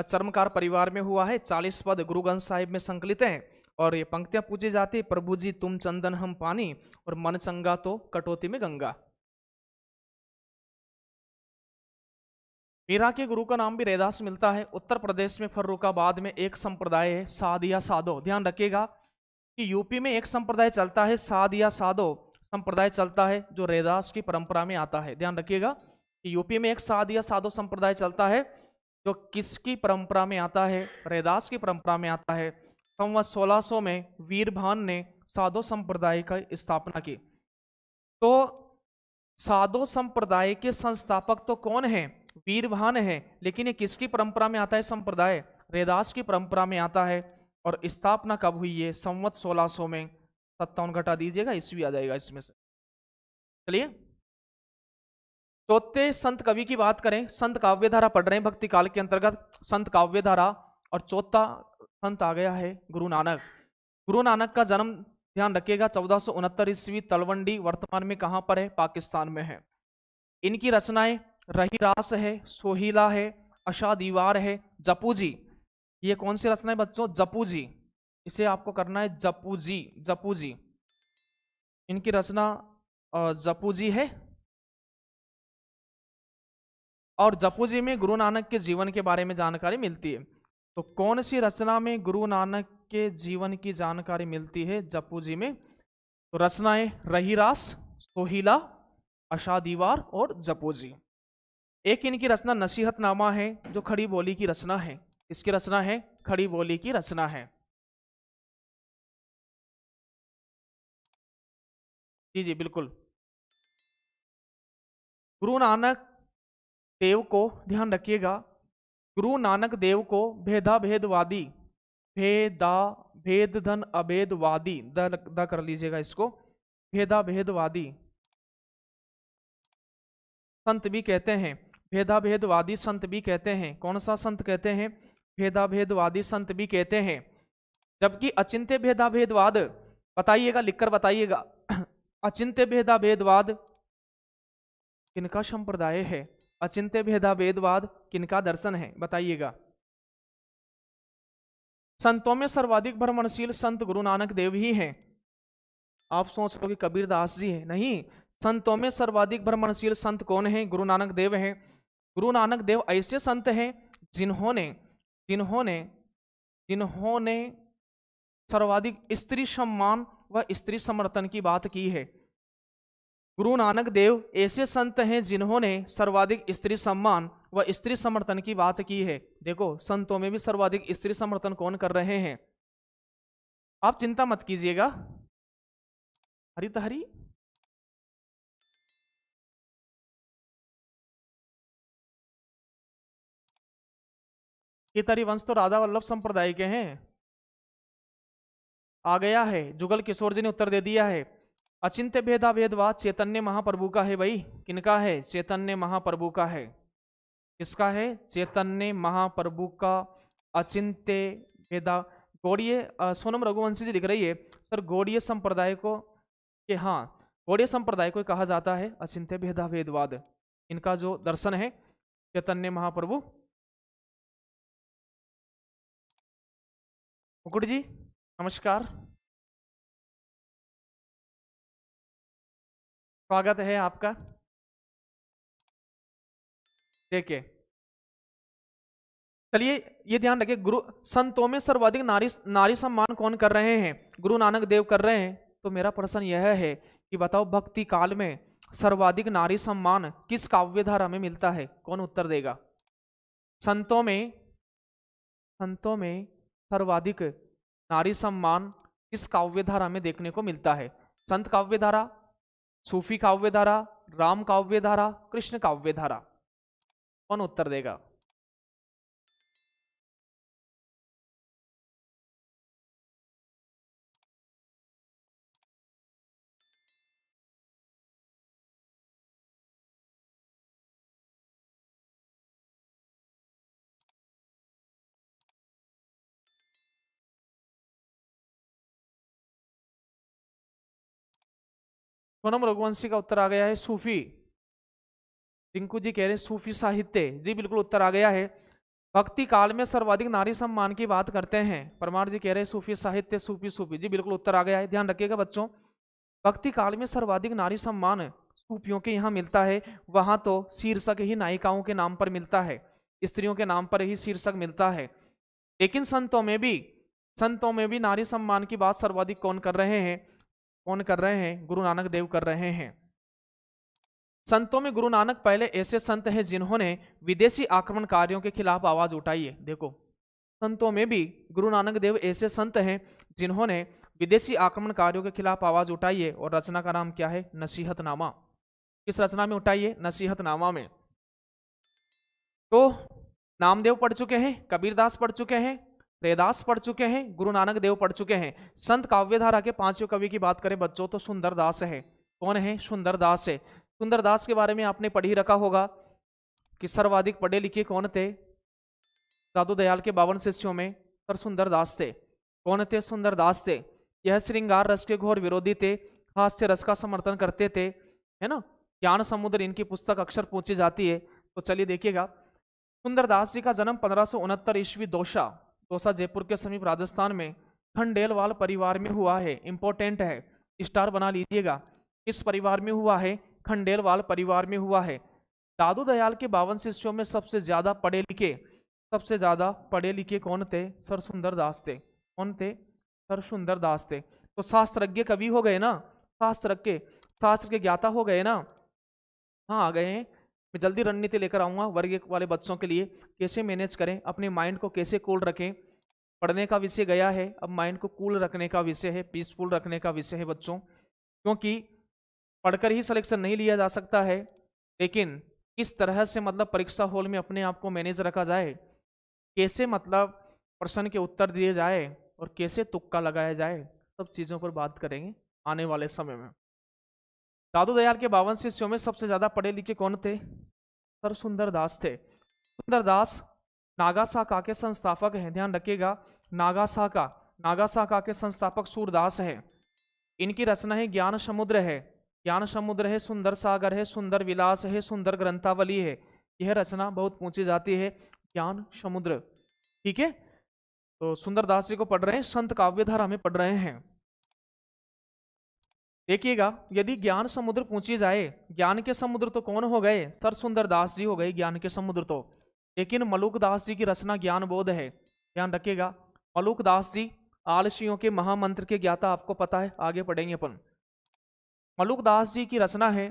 चर्मकार परिवार में हुआ है। 40 पद गुरु ग्रंथ साहिब में संकलित हैं। और ये पंक्तियां पूछी जाती है। प्रभु जी तुम चंदन हम पानी, और मन चंगा तो कटौती में गंगा। मीरा के गुरु का नाम भी रैदास मिलता है। उत्तर प्रदेश में फर्रुखाबाद में एक संप्रदाय है साध या साधो। ध्यान रखिएगा कि यूपी में एक संप्रदाय चलता है साध या साधो संप्रदाय चलता है, जो रैदास की परंपरा में आता है। ध्यान रखिएगा कि यूपी में एक साध या साधो संप्रदाय चलता है, जो किसकी परंपरा में आता है। रैदास की परंपरा में आता है। संवत 1600 में वीरभान ने साधो संप्रदाय की स्थापना की। तो साधो संप्रदाय के संस्थापक तो कौन है। वीरभान है। लेकिन ये किसकी परंपरा में आता है संप्रदाय। रैदास की परंपरा में आता है। और स्थापना कब हुई है। संवत 1600 में। 57 घटा दीजिएगा, ईस्वी आ जाएगा इसमें से। चलिए चौथे संत कवि की बात करें। संत काव्यधारा पढ़ रहे हैं भक्ति काल के अंतर्गत, संत काव्यधारा। और चौथा संत आ गया है गुरु नानक। गुरु नानक का जन्म ध्यान रखिएगा 1469 ईस्वी तलवंडी, वर्तमान में कहां पर है? पाकिस्तान में है। इनकी रचनाएं रहीरास है, सोहिला है, अशा दीवार है, जपू जी। ये कौन सी रचना है बच्चों? जपू जी। इसे आपको करना है जपू जी, जपू जी। इनकी रचना जपू जी है। और जपू जी में गुरु नानक के जीवन के बारे में जानकारी मिलती है। तो कौन सी रचना में गुरु नानक के जीवन की जानकारी मिलती है? जपू जी में। तो रचनाएं रहीरास, सोहिला, अशा दीवार और जपू जी। एक इनकी रचना नसीहतनामा है, जो खड़ी बोली की रचना है। इसकी रचना है खड़ी बोली की रचना है। जी जी बिल्कुल। गुरु नानक देव को ध्यान रखिएगा, गुरु नानक देव को भेदाभेदवादी, भेदा भेद धन अभेदवादी, द कर लीजिएगा इसको, भेदाभेदवादी संत भी कहते हैं। भेदाभेदवादी संत भी कहते हैं। कौन सा संत कहते हैं? भेदाभेदवादी संत भी कहते हैं। जबकि अचिंत्य भेदाभेदवाद, बताइएगा, लिखकर बताइएगा, अचिंत्य भेदाभेदवाद किनका संप्रदाय है? अचिंत्य भेदाभेदवाद किनका दर्शन है? बताइएगा। संतों में सर्वाधिक भ्रमणशील संत गुरु नानक देव ही हैं। आप सोच रहे हो कि कबीरदास जी है? नहीं, संतों में सर्वाधिक भ्रमणशील संत कौन है? गुरु नानक देव हैं। गुरु नानक देव ऐसे संत हैं जिन्होंने जिन्होंने जिन्होंने सर्वाधिक स्त्री सम्मान व स्त्री समर्थन की बात की है। गुरु नानक देव ऐसे संत हैं जिन्होंने सर्वाधिक स्त्री सम्मान व स्त्री समर्थन की बात की है। देखो, संतों में भी सर्वाधिक स्त्री समर्थन कौन कर रहे हैं? आप चिंता मत कीजिएगा। हरि तहरी केतरी वंश तो राधा वल्लभ संप्रदाय के हैं। आ गया है, जुगल किशोर जी ने उत्तर दे दिया है। अचिंत्य भेदाभेदवाद चैतन्य महाप्रभु का है भाई। किनका है? चैतन्य महाप्रभु का है। किसका है? चैतन्य महाप्रभु का। अचिंत्य भेदा गौड़ीय, सोनम रघुवंशी जी लिख रही है सर, गौड़ीय संप्रदाय को कि हाँ, गौड़ीय संप्रदाय को कहा जाता है अचिंत्य भेदाभेदवाद। इनका जो दर्शन है चैतन्य महाप्रभु। मुकुट जी नमस्कार, स्वागत है आपका। देखिए, चलिए ये ध्यान रखिए, गुरु संतों में सर्वाधिक नारी सम्मान कौन कर रहे हैं? गुरु नानक देव कर रहे हैं। तो मेरा प्रश्न यह है कि बताओ, भक्ति काल में सर्वाधिक नारी सम्मान किस काव्य धारा में मिलता है? कौन उत्तर देगा? संतों में सर्वाधिक नारी सम्मान किस काव्य धारा में देखने को मिलता है? संत काव्य धारा, सूफी काव्य धारा, राम काव्य धारा, कृष्ण काव्य धारा? कौन उत्तर देगा? सोनम रघुवंशी का उत्तर आ गया है सूफी। टिंकू जी कह रहे हैं सूफी साहित्य। जी बिल्कुल उत्तर आ गया है। भक्ति काल में सर्वाधिक नारी सम्मान की बात करते हैं। परमार जी कह रहे हैं सूफी साहित्य, सूफी सूफी। जी बिल्कुल उत्तर आ गया है। ध्यान रखिएगा बच्चों, भक्ति काल में सर्वाधिक नारी सम्मान सूफियों के यहाँ मिलता है। वहां तो शीर्षक ही नायिकाओं के नाम पर मिलता है, स्त्रियों के नाम पर ही शीर्षक मिलता है। लेकिन संतों में भी नारी सम्मान की बात सर्वाधिक कौन कर रहे हैं? कौन कर रहे हैं? गुरु नानक देव कर रहे हैं। संतों में गुरु नानक पहले ऐसे संत हैं जिन्होंने विदेशी आक्रमणकारियों के खिलाफ आवाज उठाई है। देखो, संतों में भी गुरु नानक देव ऐसे संत हैं जिन्होंने विदेशी आक्रमणकारियों के खिलाफ आवाज उठाई है। और रचना का नाम क्या है? नसीहतनामा। किस रचना में उठाई है? नसीहतनामा में। तो नामदेव पढ़ चुके हैं, कबीरदास पढ़ चुके हैं, रैदास पढ़ चुके हैं, गुरु नानक देव पढ़ चुके हैं। संत काव्यधारा के पांचवें कवि की बात करें बच्चों तो सुंदरदास है। कौन है? सुंदरदास है। सुंदरदास के बारे में आपने पढ़ ही रखा होगा कि सर्वाधिक पढ़े लिखे कौन थे? साधु दयाल के 52 शिष्यों में सर सुंदरदास थे। कौन थे? सुंदरदास थे। यह श्रृंगार रस के घोर विरोधी थे, हास्य रस का समर्थन करते थे, है ना। ज्ञान समुद्र इनकी पुस्तक अक्सर पूछी जाती है। तो चलिए देखिएगा, सुंदरदास जी का जन्म 1569 ईस्वी दौसा जयपुर के समीप राजस्थान में खंडेलवाल परिवार में हुआ है। इंपॉर्टेंट है, स्टार बना लीजिएगा। इस परिवार में हुआ है, खंडेलवाल परिवार में हुआ है। दादू दयाल के 52 शिष्यों में सबसे ज्यादा पढ़े लिखे कौन थे? सर सुंदरदास थे। कौन थे? सर सुंदरदास थे। तो शास्त्रज्ञ कवि हो गए ना, शास्त्र के ज्ञाता हो गए ना। हाँ आ गए हैं। मैं जल्दी रणनीति लेकर आऊंगा वर्ग 1 वाले बच्चों के लिए, कैसे मैनेज करें, अपने माइंड को कैसे कूल रखें। पढ़ने का विषय गया है, अब माइंड को कूल रखने का विषय है, पीसफुल रखने का विषय है बच्चों। क्योंकि पढ़कर ही सिलेक्शन नहीं लिया जा सकता है, लेकिन किस तरह से मतलब परीक्षा हॉल में अपने आप को मैनेज रखा जाए, कैसे मतलब प्रश्न के उत्तर दिए जाए और कैसे तुक्का लगाया जाए, सब चीज़ों पर बात करेंगे आने वाले समय में। दादू दयाल के 52 शिष्यों में सबसे ज्यादा पढ़े लिखे कौन थे? सर सुंदरदास थे। सुंदरदास नागासाका के संस्थापक हैं, ध्यान रखिएगा। नागासाका के संस्थापक सूरदास है। इनकी रचना है ज्ञान समुद्र है, सुंदर सागर है, सुंदर विलास है, सुंदर ग्रंथावली है। यह रचना बहुत पूछी जाती है, ज्ञान समुद्र। ठीक है, तो सुंदरदास जी को पढ़ रहे हैं, संत काव्यधारा में पढ़ रहे हैं। देखिएगा, यदि ज्ञान समुद्र पूछी जाए, ज्ञान के समुद्र तो कौन हो गए? सर सुंदरदास जी हो गए ज्ञान के समुद्र तो। लेकिन मलुकदास जी की रचना ज्ञान बोध है, ध्यान रखिएगा। मलुकदास जी आलसियों के महामंत्र के ज्ञाता, आपको पता है, आगे पढ़ेंगे अपन। मलुकदास जी की रचना है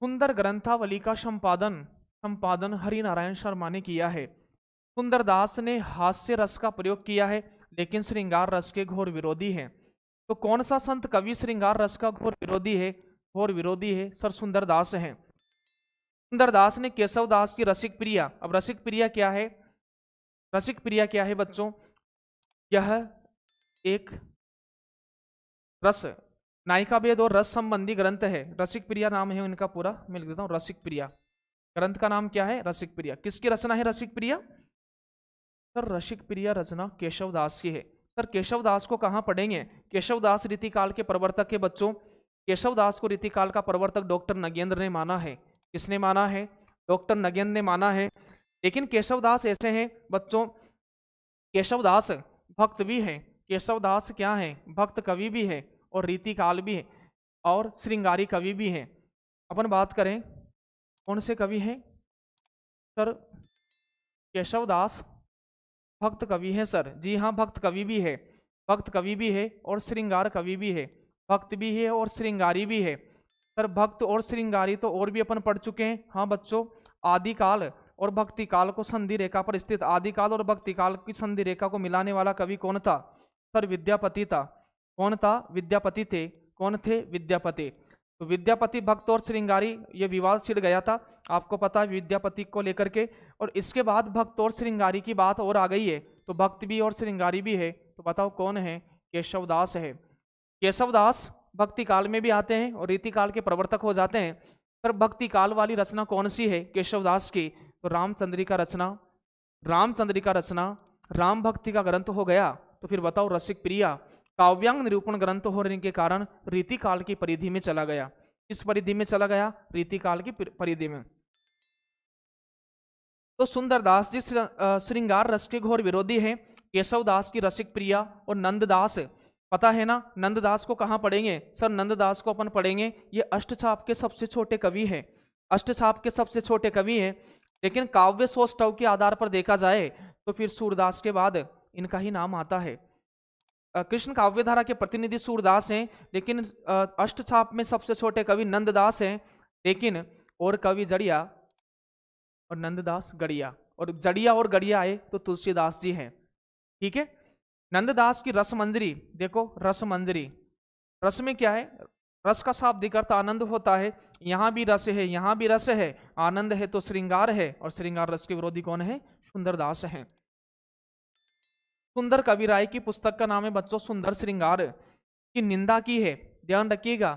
सुंदर ग्रंथावली का संपादन हरिनारायण शर्मा ने किया है। सुंदरदास ने हास्य रस का प्रयोग किया है, लेकिन श्रृंगार रस के घोर विरोधी हैं। तो कौन सा संत कवि श्रृंगार रस का घोर विरोधी है? सर सुंदरदास हैं। सुंदरदास ने केशवदास की रसिक प्रिया, अब रसिक प्रिया क्या है? रसिक प्रिया क्या है बच्चों? यह एक रस नायिका भेद और रस संबंधी ग्रंथ है। रसिक प्रिया नाम है इनका पूरा, मैं लिख देता हूं, रसिक प्रिया। ग्रंथ का नाम क्या है? रसिक प्रिया। किसकी रचना है रसिक प्रिया? सर रसिक प्रिया रचना केशवदास की है। सर केशवदास को कहाँ पढ़ेंगे? केशवदास रीतिकाल के प्रवर्तक के बच्चों। केशवदास को रीतिकाल का प्रवर्तक डॉक्टर नगेंद्र ने माना है। किसने माना है? डॉक्टर नगेंद्र ने माना है। लेकिन केशवदास ऐसे हैं बच्चों, केशवदास भक्त भी हैं। केशवदास क्या है? भक्त कवि भी है और रीतिकाल भी है और श्रृंगारी कवि भी है। अपन बात करें कौन से कवि हैं? सर केशवदास भक्त कवि है सर, जी हाँ, भक्त कवि भी है, भक्त कवि भी है और श्रृंगार कवि भी है। भक्त भी है और श्रृंगारी भी है। सर भक्त और श्रृंगारी तो और भी अपन पढ़ चुके हैं। हाँ बच्चों, आदिकाल और भक्ति काल को संधि रेखा पर स्थित, आदिकाल और भक्ति काल की संधि रेखा को मिलाने वाला कवि कौन था? सर विद्यापति था। कौन था? विद्यापति थे। कौन थे? विद्यापति। तो विद्यापति भक्त और श्रृंगारी, ये विवाद छिड़ गया था, आपको पता है, विद्यापति को लेकर के। और इसके बाद भक्त और श्रृंगारी की बात और आ गई है, तो भक्त भी और श्रृंगारी भी है। तो बताओ कौन है? केशवदास है। केशवदास भक्ति काल में भी आते हैं और रीति काल के प्रवर्तक हो जाते हैं। पर भक्ति काल वाली रचना कौन सी है केशवदास की? तो रामचंद्रिका रचना राम भक्ति का ग्रंथ हो गया। तो फिर बताओ रसिक प्रिया काव्यांग निरूपण ग्रंथ होने के कारण रीति काल की परिधि में चला गया। किस परिधि में चला गया? रीति काल की परिधि में। तो सुंदरदास जी श्रृंगार रस के घोर विरोधी हैं। केशवदास की रसिक प्रिया और नंददास, पता है ना नंददास को कहाँ पढ़ेंगे? सर नंददास को अपन पढ़ेंगे, ये अष्टछाप के सबसे छोटे कवि हैं, अष्टछाप के सबसे छोटे कवि हैं। लेकिन काव्य सौष्ठव के आधार पर देखा जाए तो फिर सूरदास के बाद इनका ही नाम आता है। कृष्ण काव्यधारा के प्रतिनिधि सूरदास हैं, लेकिन अष्टछाप में सबसे छोटे कवि नंददास हैं। लेकिन और कवि जड़िया और नंददास गड़िया, और जड़िया और गड़िया आए तो तुलसीदास जी हैं। ठीक है, नंददास की रसमंजरी देखो, रसमंजरी, रस में क्या है? रस का शाब्दिक अर्थ आनंद होता है। यहाँ भी रस है, यहाँ भी रस है, आनंद है तो श्रृंगार है, और श्रृंगार रस के विरोधी कौन है? सुंदरदास हैं। सुंदर कविराय की पुस्तक का नाम है बच्चों सुंदर श्रृंगार, की निंदा की है, ध्यान रखिएगा।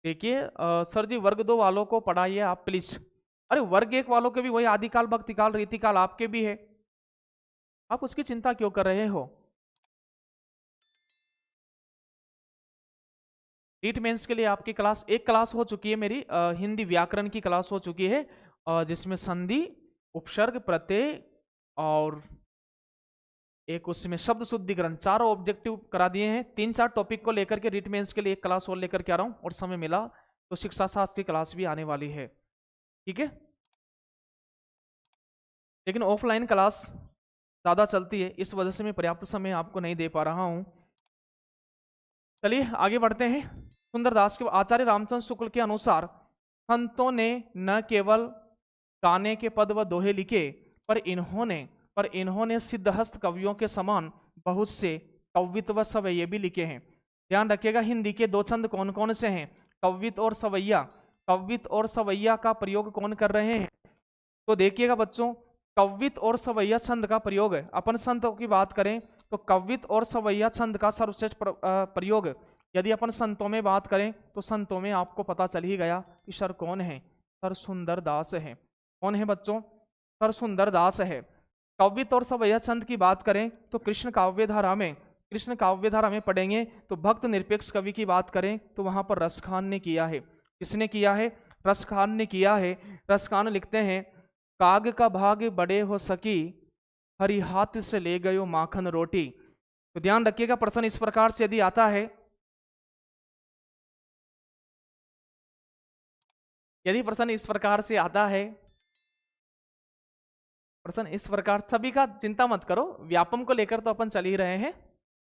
देखिए सर जी वर्ग 2 वालों को पढ़ाइए आप प्लीज। अरे वर्ग 1 वालों के भी वही आदिकाल भक्तिकाल रीतिकाल आपके भी है, आप उसकी चिंता क्यों कर रहे हो? नीट मेंस के लिए आपकी क्लास, एक क्लास हो चुकी है मेरी, हिंदी व्याकरण की क्लास हो चुकी है, जिसमें संधि, उपसर्ग, प्रत्यय और एक उसमें शब्द शुद्धिकरण, चारों ऑब्जेक्टिव करा दिए हैं। 3-4 टॉपिक को लेकर के रीट मेंस के लिए एक क्लास और लेकर के आ रहा हूं, और समय मिला तो शिक्षा शास्त्र की क्लास भी आने वाली है, ठीक है। लेकिन ऑफलाइन क्लास ज्यादा चलती है, इस वजह से मैं पर्याप्त समय आपको नहीं दे पा रहा हूं। चलिए आगे बढ़ते हैं। सुंदरदास के आचार्य रामचंद्र शुक्ल के अनुसार संतों ने न केवल गाने के पद व दोहे लिखे, पर इन्होंने सिद्धहस्त कवियों के समान बहुत से कवित्त व सवैये भी लिखे हैं। ध्यान रखिएगा, हिंदी के दो छंद कौन कौन से हैं? कवित्त और सवैया। कवित्त और सवैया का प्रयोग कौन कर रहे हैं? तो देखिएगा बच्चों, कवित्त और सवैया छंद का प्रयोग, अपन संतों की बात करें तो कवित्त और सवैया छंद का सर्वश्रेष्ठ प्रयोग यदि अपन संतों में बात करें तो संतों में आपको पता चल ही गया कि सर कौन है? सर सुंदरदास है। कौन है बच्चों? सर सुंदरदास है। कवित्त और सवैया छंद की बात करें तो कृष्ण काव्यधारा में पढ़ेंगे तो भक्त निरपेक्ष कवि की बात करें तो वहां पर रसखान ने किया है। किसने किया है? रसखान ने किया है। रसखान लिखते हैं, काग का भाग बड़े हो सकी, हरि हाथ से ले गयो माखन रोटी। तो ध्यान रखिएगा, प्रश्न इस प्रकार से यदि आता है, यदि प्रश्न इस प्रकार से आता है, प्रश्न इस प्रकार, सभी का चिंता मत करो, व्यापम को लेकर तो अपन चल ही रहे हैं,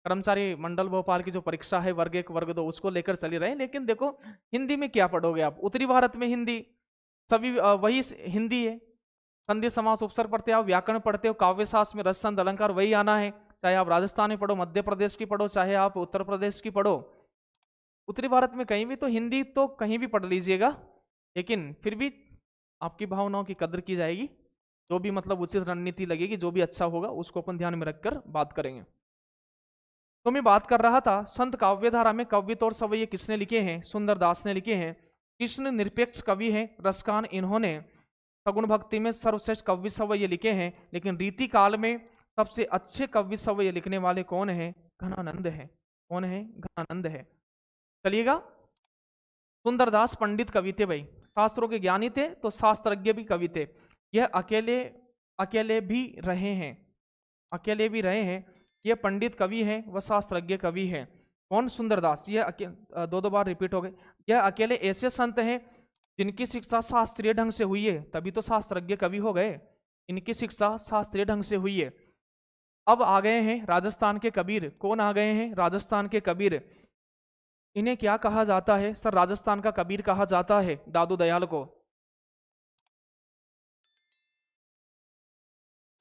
कर्मचारी मंडल भोपाल की जो परीक्षा है वर्ग 1 वर्ग 2 उसको लेकर चल ही रहे हैं। लेकिन देखो हिंदी में क्या पढ़ोगे आप? उत्तरी भारत में हिंदी सभी वही हिंदी है। संधि समास उपसर्ग पढ़ते हो, आप व्याकरण पढ़ते हो, काव्य शास्त्र में रस छंद अलंकार वही आना है, चाहे आप राजस्थान में पढ़ो, मध्य प्रदेश की पढ़ो, चाहे आप उत्तर प्रदेश की पढ़ो, उत्तरी भारत में कहीं भी तो हिंदी तो कहीं भी पढ़ लीजिएगा। लेकिन फिर भी आपकी भावनाओं की कदर की जाएगी, जो भी मतलब उचित रणनीति लगेगी, जो भी अच्छा होगा उसको अपन ध्यान में रखकर बात करेंगे। तो मैं बात कर रहा था, संत काव्यधारा में कवित्त और सवैये किसने लिखे हैं? सुंदरदास ने लिखे हैं। कृष्ण निरपेक्ष कवि हैं रसखान, इन्होंने सगुण भक्ति में सर्वश्रेष्ठ कवि सवैये लिखे हैं। लेकिन रीति काल में सबसे अच्छे कवि सवैये लिखने वाले कौन है? घनानंद है। कौन है? घनानंद है। चलिएगा, सुंदरदास पंडित कवि थे भाई, शास्त्रों के ज्ञानी थे तो शास्त्रज्ञ भी कवि थे। यह अकेले भी रहे हैं, अकेले भी रहे हैं। यह पंडित कवि है, वह शास्त्रज्ञ कवि है। कौन? सुंदरदास। यह दो बार रिपीट हो गए। यह अकेले ऐसे संत हैं जिनकी शिक्षा शास्त्रीय ढंग से हुई है, तभी तो शास्त्रज्ञ कवि हो गए। इनकी शिक्षा शास्त्रीय ढंग से हुई है। अब आ गए हैं राजस्थान के कबीर। कौन आ गए हैं? राजस्थान के कबीर। इन्हें क्या कहा जाता है? सर राजस्थान का कबीर कहा जाता है दादू दयाल को।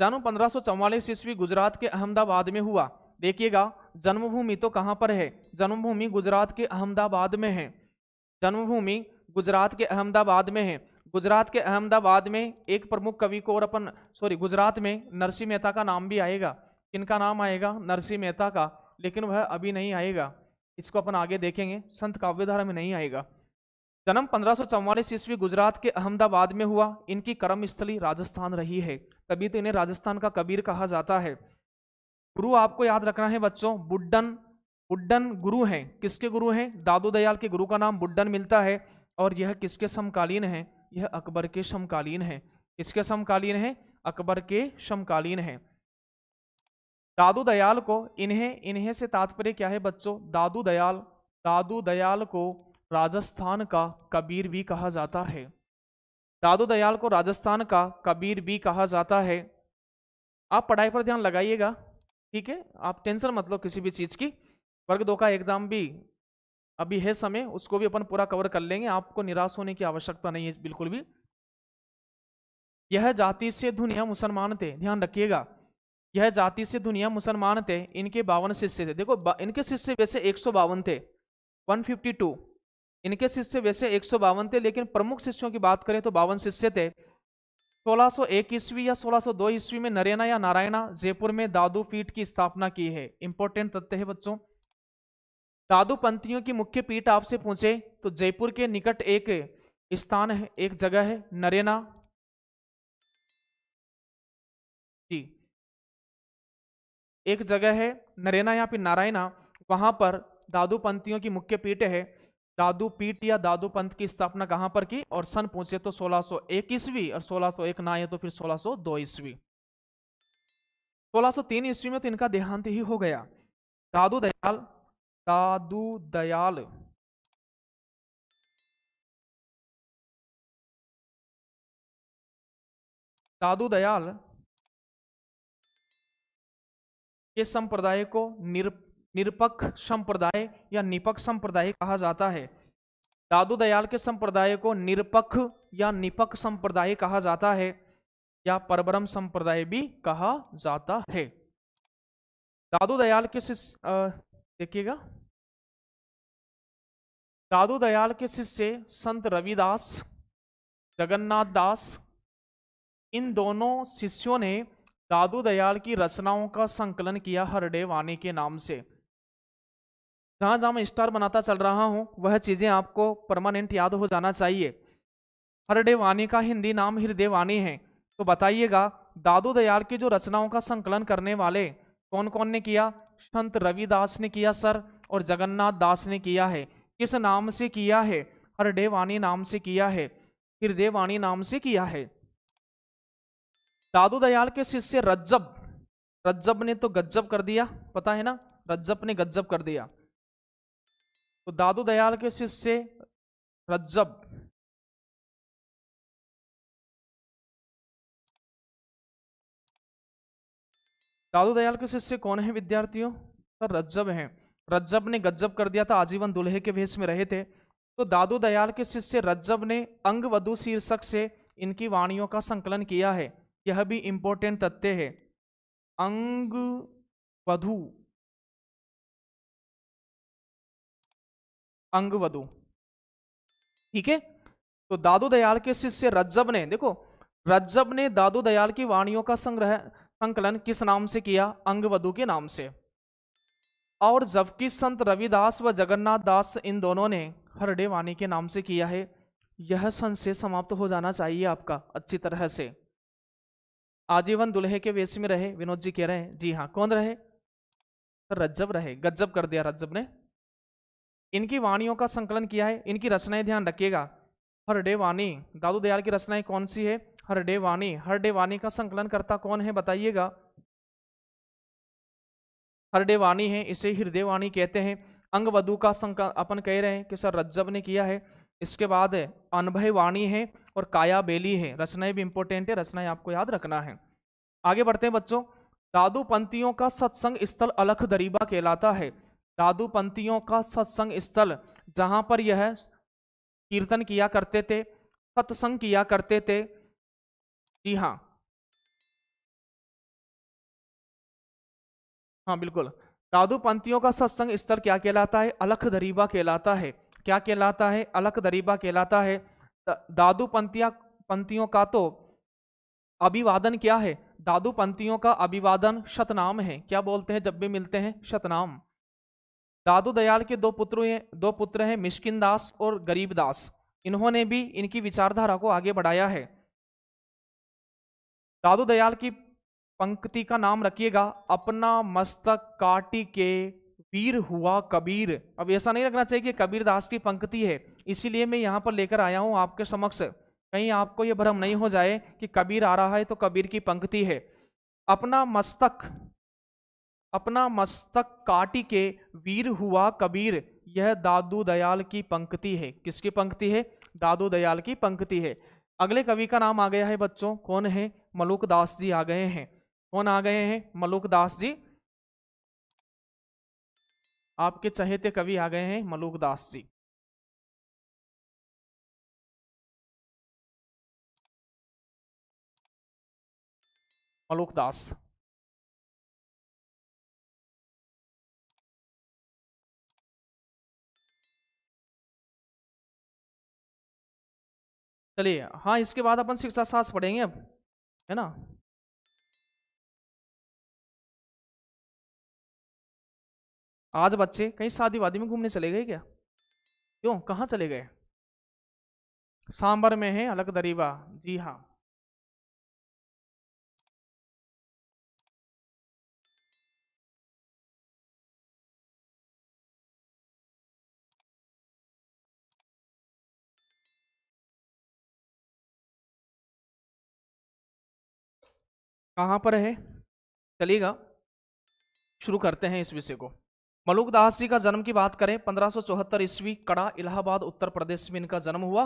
जन्म 1544 ईस्वी गुजरात के अहमदाबाद में हुआ। देखिएगा, जन्मभूमि तो कहां पर है? जन्मभूमि गुजरात के अहमदाबाद में है। जन्मभूमि गुजरात के अहमदाबाद में है। गुजरात के अहमदाबाद में एक प्रमुख कवि को और अपन गुजरात में नरसिंह मेहता का नाम भी आएगा। किनका नाम आएगा? नरसिंह मेहता का। लेकिन वह अभी नहीं आएगा, इसको अपन आगे देखेंगे, संत काव्यधारा में नहीं आएगा। जन्म 1544 ईस्वी गुजरात के अहमदाबाद में हुआ। इनकी कर्मस्थली राजस्थान रही है, तभी तो इन्हें राजस्थान का कबीर कहा जाता है। गुरु आपको याद रखना है बच्चों, बुड्डन गुरु हैं। किसके गुरु हैं? दादू दयाल के गुरु का नाम बुड्डन मिलता है। और यह किसके समकालीन है? यह अकबर के समकालीन है। किसके समकालीन है? अकबर के समकालीन है। दादू दयाल को इन्हें से तात्पर्य क्या है बच्चों? दादू दयाल को राजस्थान का कबीर भी कहा जाता है। दादू दयाल को राजस्थान का कबीर भी कहा जाता है। आप पढ़ाई पर ध्यान लगाइएगा, ठीक है? आप टेंशन मत लो किसी भी चीज की। वर्ग 2 का एग्जाम भी अभी है समय, उसको भी अपन पूरा कवर कर लेंगे। आपको निराश होने की आवश्यकता नहीं है बिल्कुल भी। यह जाति से दुनिया मुसलमान थे, ध्यान रखिएगा। यह जाति से दुनिया मुसलमान थे। इनके 52 शिष्य थे। देखो इनके शिष्य वैसे 152 थे, 152। इनके शिष्य वैसे 152 थे, लेकिन प्रमुख शिष्यों की बात करें तो 52 शिष्य थे। 1601 ईस्वी या 1602 ईस्वी में नरेना या नारायणा जयपुर में दादू पीठ की स्थापना की है। इंपॉर्टेंट तथ्य है बच्चों। दादू पंथियों की मुख्य पीठ आपसे पूछे तो जयपुर के निकट एक स्थान है, एक जगह है नरेना जी। एक जगह है नरेना या फिर नारायणा, वहां पर दादू पंथियों की मुख्य पीठ है। दादू पीठ या दादू पंथ की स्थापना कहां पर की, और सन पूछे तो 1601 ईस्वी, और 1601 ना आए तो फिर 1602 ईस्वी। 1603 ईस्वी में तो इनका देहांत ही हो गया। दादू दयाल, दादू दयाल दादू दयाल के संप्रदाय को निरपक्ष संप्रदाय या निपक्ष संप्रदाय कहा जाता है। दादू दयाल के संप्रदाय को निरपक्ष या निपक्ष संप्रदाय कहा जाता है, या परब्रह्म संप्रदाय भी कहा जाता है। दादू दयाल के शिष्य देखिएगा, दादू दयाल के शिष्य संत रविदास, जगन्नाथ दास, इन दोनों शिष्यों ने दादू दयाल की रचनाओं का संकलन किया हरडे वाणी के नाम से। जहां जहां मैं स्टार बनाता चल रहा हूं वह चीजें आपको परमानेंट याद हो जाना चाहिए। हरडे वाणी का हिंदी नाम हृदय वाणी है। तो बताइएगा दादू दयाल की जो रचनाओं का संकलन करने वाले कौन कौन ने किया? संत रविदास ने किया सर, और जगन्नाथ दास ने किया है। किस नाम से किया है? हरडे वाणी नाम से किया है, हृदय वाणी नाम से किया है। दादू दयाल के शिष्य रज्जब, रज्जब ने तो गज्जब कर दिया, पता है ना, रज्जब ने गज्जब कर दिया। तो दादू दयाल के शिष्य रज्जब, दादू दयाल के शिष्य कौन है विद्यार्थियों? तो रज्जब हैं। रज्जब ने गज्जब कर दिया था, आजीवन दूल्हे के वेश में रहे थे। तो दादू दयाल के शिष्य रज्जब ने अंगवधु शीर्षक से इनकी वाणियों का संकलन किया है। यह भी इंपॉर्टेंट तथ्य है। अंगवधु, अंगवधु, ठीक है। तो दादू दयाल के शिष्य रज्जब ने, देखो रज्जब ने दादू दयाल की वाणियों का संकलन किस नाम से किया? अंगवधु के नाम से। और जबकि संत रविदास व जगन्नाथ दास इन दोनों ने हरडे वाणी के नाम से किया है। यह संशय समाप्त हो जाना चाहिए आपका अच्छी तरह से। आजीवन दुल्हे के वेश में रहे, विनोद जी कह रहे हैं। जी हाँ, कौन रहे? रज्जब रहे, गज्जब कर दिया रज्जब ने। इनकी वाणियों का संकलन किया है। इनकी रचनाएं ध्यान रखिएगा। हरडे वाणी, दादू दयाल की रचनाएं कौन सी है? हरडे वाणी। हरडे वाणी का संकलन करता कौन है बताइएगा? हरडे वाणी है, इसे हृदय वाणी कहते हैं। अंगवधु का संकलन अपन कह रहे हैं कि सर रज्जब ने किया है। इसके बाद अनभय वाणी है और काया बेली है। रचनाएं भी इंपॉर्टेंट है, रचनाएं आपको याद रखना है। आगे बढ़ते हैं बच्चों। दादू पंथियों का सत्संग स्थल अलख दरीबा कहलाता है। दादू पंथियों का सत्संग स्थल, जहां पर यह कीर्तन किया करते थे, सत्संग किया करते थे। जी हाँ, हाँ बिल्कुल। दादू पंथियों का सत्संग स्थल क्या कहलाता है? अलख दरीबा कहलाता है। क्या कहलाता है? अलख दरीबा कहलाता है। दादू पंथियों का तो अभिवादन क्या है? दादू पंथियों का अभिवादन शतनाम है। क्या बोलते हैं जब भी मिलते हैं? शतनाम। दादू दयाल के दो पुत्र हैं, मिश्किन दास और गरीब दास। इन्होंने भी इनकी विचारधारा को आगे बढ़ाया है। दादू दयाल की पंक्ति का नाम रखिएगा, अपना मस्तक काटी के वीर हुआ कबीर। अब ऐसा नहीं रखना चाहिए कि कबीर दास की पंक्ति है, इसीलिए मैं यहां पर लेकर आया हूं आपके समक्ष। कहीं आपको यह भ्रम नहीं हो जाए कि कबीर आ रहा है तो कबीर की पंक्ति है। अपना मस्तक काटी के वीर हुआ कबीर, यह दादू दयाल की पंक्ति है। किसकी पंक्ति है? दादू दयाल की पंक्ति है। अगले कवि का नाम आ गया है बच्चों, कौन है? मलुक दास जी आ गए हैं। कौन आ गए हैं? मलुक दास जी। आपके चहेते कवि आ गए हैं, मलुक दास जी। मलुक दास। चलिए, हाँ इसके बाद अपन शिक्षा शास्त्र पढ़ेंगे अब, है ना। आज बच्चे कहीं शादी वादी में घूमने चले गए क्या? क्यों, कहाँ चले गए? सांबर में है अलग दरीबा। जी हाँ, कहाँ पर है, चलिएगा शुरू करते हैं इस विषय को। मलुकदास जी का जन्म की बात करें 1574 ईस्वी, कड़ा इलाहाबाद उत्तर प्रदेश में इनका जन्म हुआ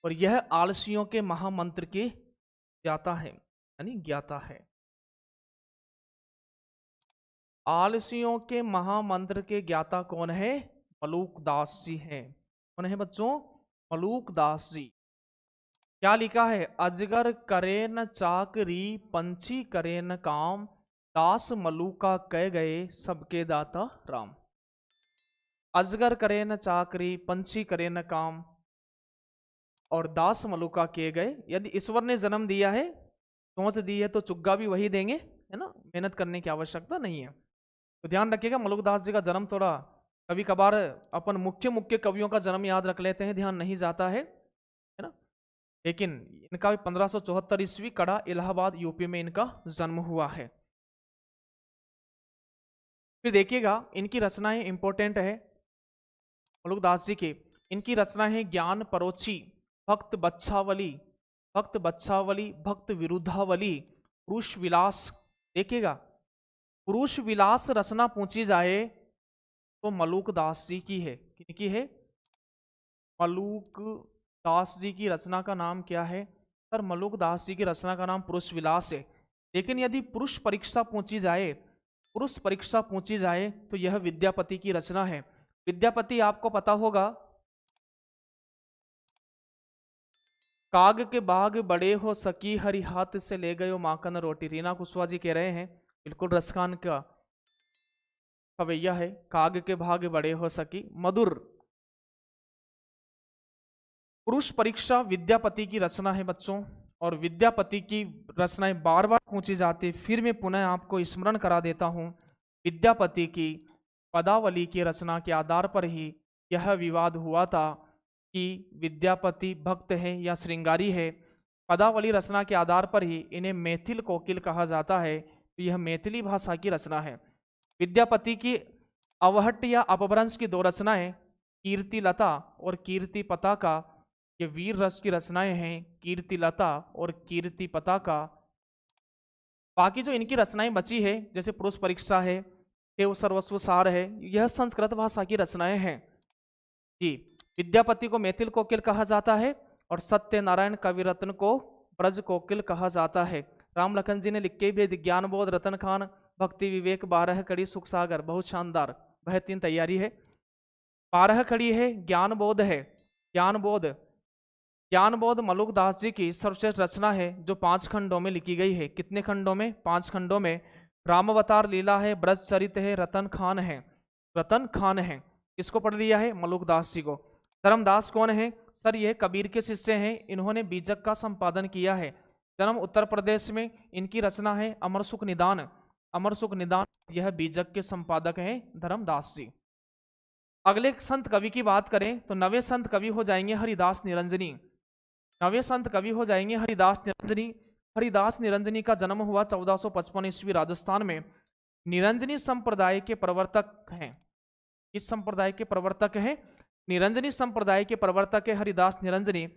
और यह आलसियों के महामंत्र के ज्ञाता है, यानी ज्ञाता है। आलसियों के महामंत्र के ज्ञाता कौन है? मलुकदास जी हैं। कौन है बच्चों? मलुकदास जी। क्या लिखा है? अजगर करे न चाकरी, पंछी करे न काम, दास मलुका कह गए सबके दाता राम। अजगर करे न चाकरी, पंछी करे न काम और दास मलुका किए गए। यदि ईश्वर ने जन्म दिया है, सोच दी है, तो चुग्गा भी वही देंगे, है ना, मेहनत करने की आवश्यकता नहीं है। तो ध्यान रखिएगा, मलुकदास जी का जन्म थोड़ा कभी कभार अपन मुख्य मुख्य कवियों का जन्म याद रख लेते हैं, ध्यान नहीं जाता है ना, लेकिन इनका भी 1574 ईस्वी, कड़ा इलाहाबाद यूपी में इनका जन्म हुआ है। फिर देखिएगा इनकी रचनाएं इंपॉर्टेंट है मलुकदास जी की। इनकी रचना है ज्ञान परोक्षी, भक्त बच्छावली, भक्त बच्छावली, भक्त विरुद्धावली, पुरुष विलास। देखिएगा पुरुष विलास रचना पूछी जाए तो मलुकदास जी की है। किनकी है? मलुकदास जी की रचना का नाम क्या है? सर मलुकदास जी की रचना का नाम पुरुष विलास है। लेकिन यदि पुरुष परीक्षा पूछी जाए, पुरुष परीक्षा पूछी जाए तो यह विद्यापति की रचना है। विद्यापति आपको पता होगा, काग के बाग बड़े हो सकी, हरि हाथ से ले गयो माखन रोटी। रीना कुशवाहा जी कह रहे हैं, बिल्कुल रसखान का खवैया है। काग के भाग बड़े हो सकी, मधुर। पुरुष परीक्षा विद्यापति की रचना है बच्चों, और विद्यापति की रचनाएं बार बार पूछी जाती। फिर मैं पुनः आपको स्मरण करा देता हूं, विद्यापति की पदावली की रचना के आधार पर ही यह विवाद हुआ था कि विद्यापति भक्त है या श्रृंगारी है। पदावली रचना के आधार पर ही इन्हें मैथिल कोकिल कहा जाता है, तो यह मैथिली भाषा की रचना है। विद्यापति की अवहट्ट या अपभ्रंश की दो रचनाएं, कीर्तिलता और कीर्ति पताका, ये वीर रस की रचनाएं हैं, कीर्तिलता और कीर्ति पताका। बाकी जो इनकी रचनाएं बची है, जैसे पुरुष परीक्षा है, देव सर्वस्व सार है, यह संस्कृत भाषा की रचनाएं हैं जी। विद्यापति को मैथिल कोकिल कहा जाता है और सत्यनारायण कविरत्न को ब्रज कोकिल कहा जाता है। राम लखन जी ने लिखे भी ज्ञान बोध, रतन खान, भक्ति विवेक, 12 कड़ी, सुख सागर, बहुत शानदार, बेहतरीन तैयारी है। 12 कड़ी है, ज्ञान बोध है। ज्ञान बोध, ज्ञान बोध मलुकदास जी की सर्वश्रेष्ठ रचना है जो 5 खंडों में लिखी गई है। कितने खंडों में? 5 खंडों में। रामावतार लीला है, ब्रज चरित है, रतन खान है। रतन खान है, इसको पढ़ लिया है मलुकदास जी को। धर्मदास कौन है? सर ये कबीर के शिष्य हैं, इन्होंने बीजक का संपादन किया है। जन्म उत्तर प्रदेश में, इनकी रचना है अमर सुख निदान। अमर सुख निदान, यह बीजक के संपादक हैं धर्मदास जी। अगले संत कवि की बात करें तो नवे संत कवि हो जाएंगे हरिदास निरंजनी। नवे संत कवि हो जाएंगे हरिदास निरंजनी। हरिदास निरंजनी का जन्म हुआ 1455 ईस्वी राजस्थान में। निरंजनी संप्रदाय के प्रवर्तक हैं। इस संप्रदाय के प्रवर्तक हैं, निरंजनी संप्रदाय के प्रवर्तक है हरिदास निरंजनी।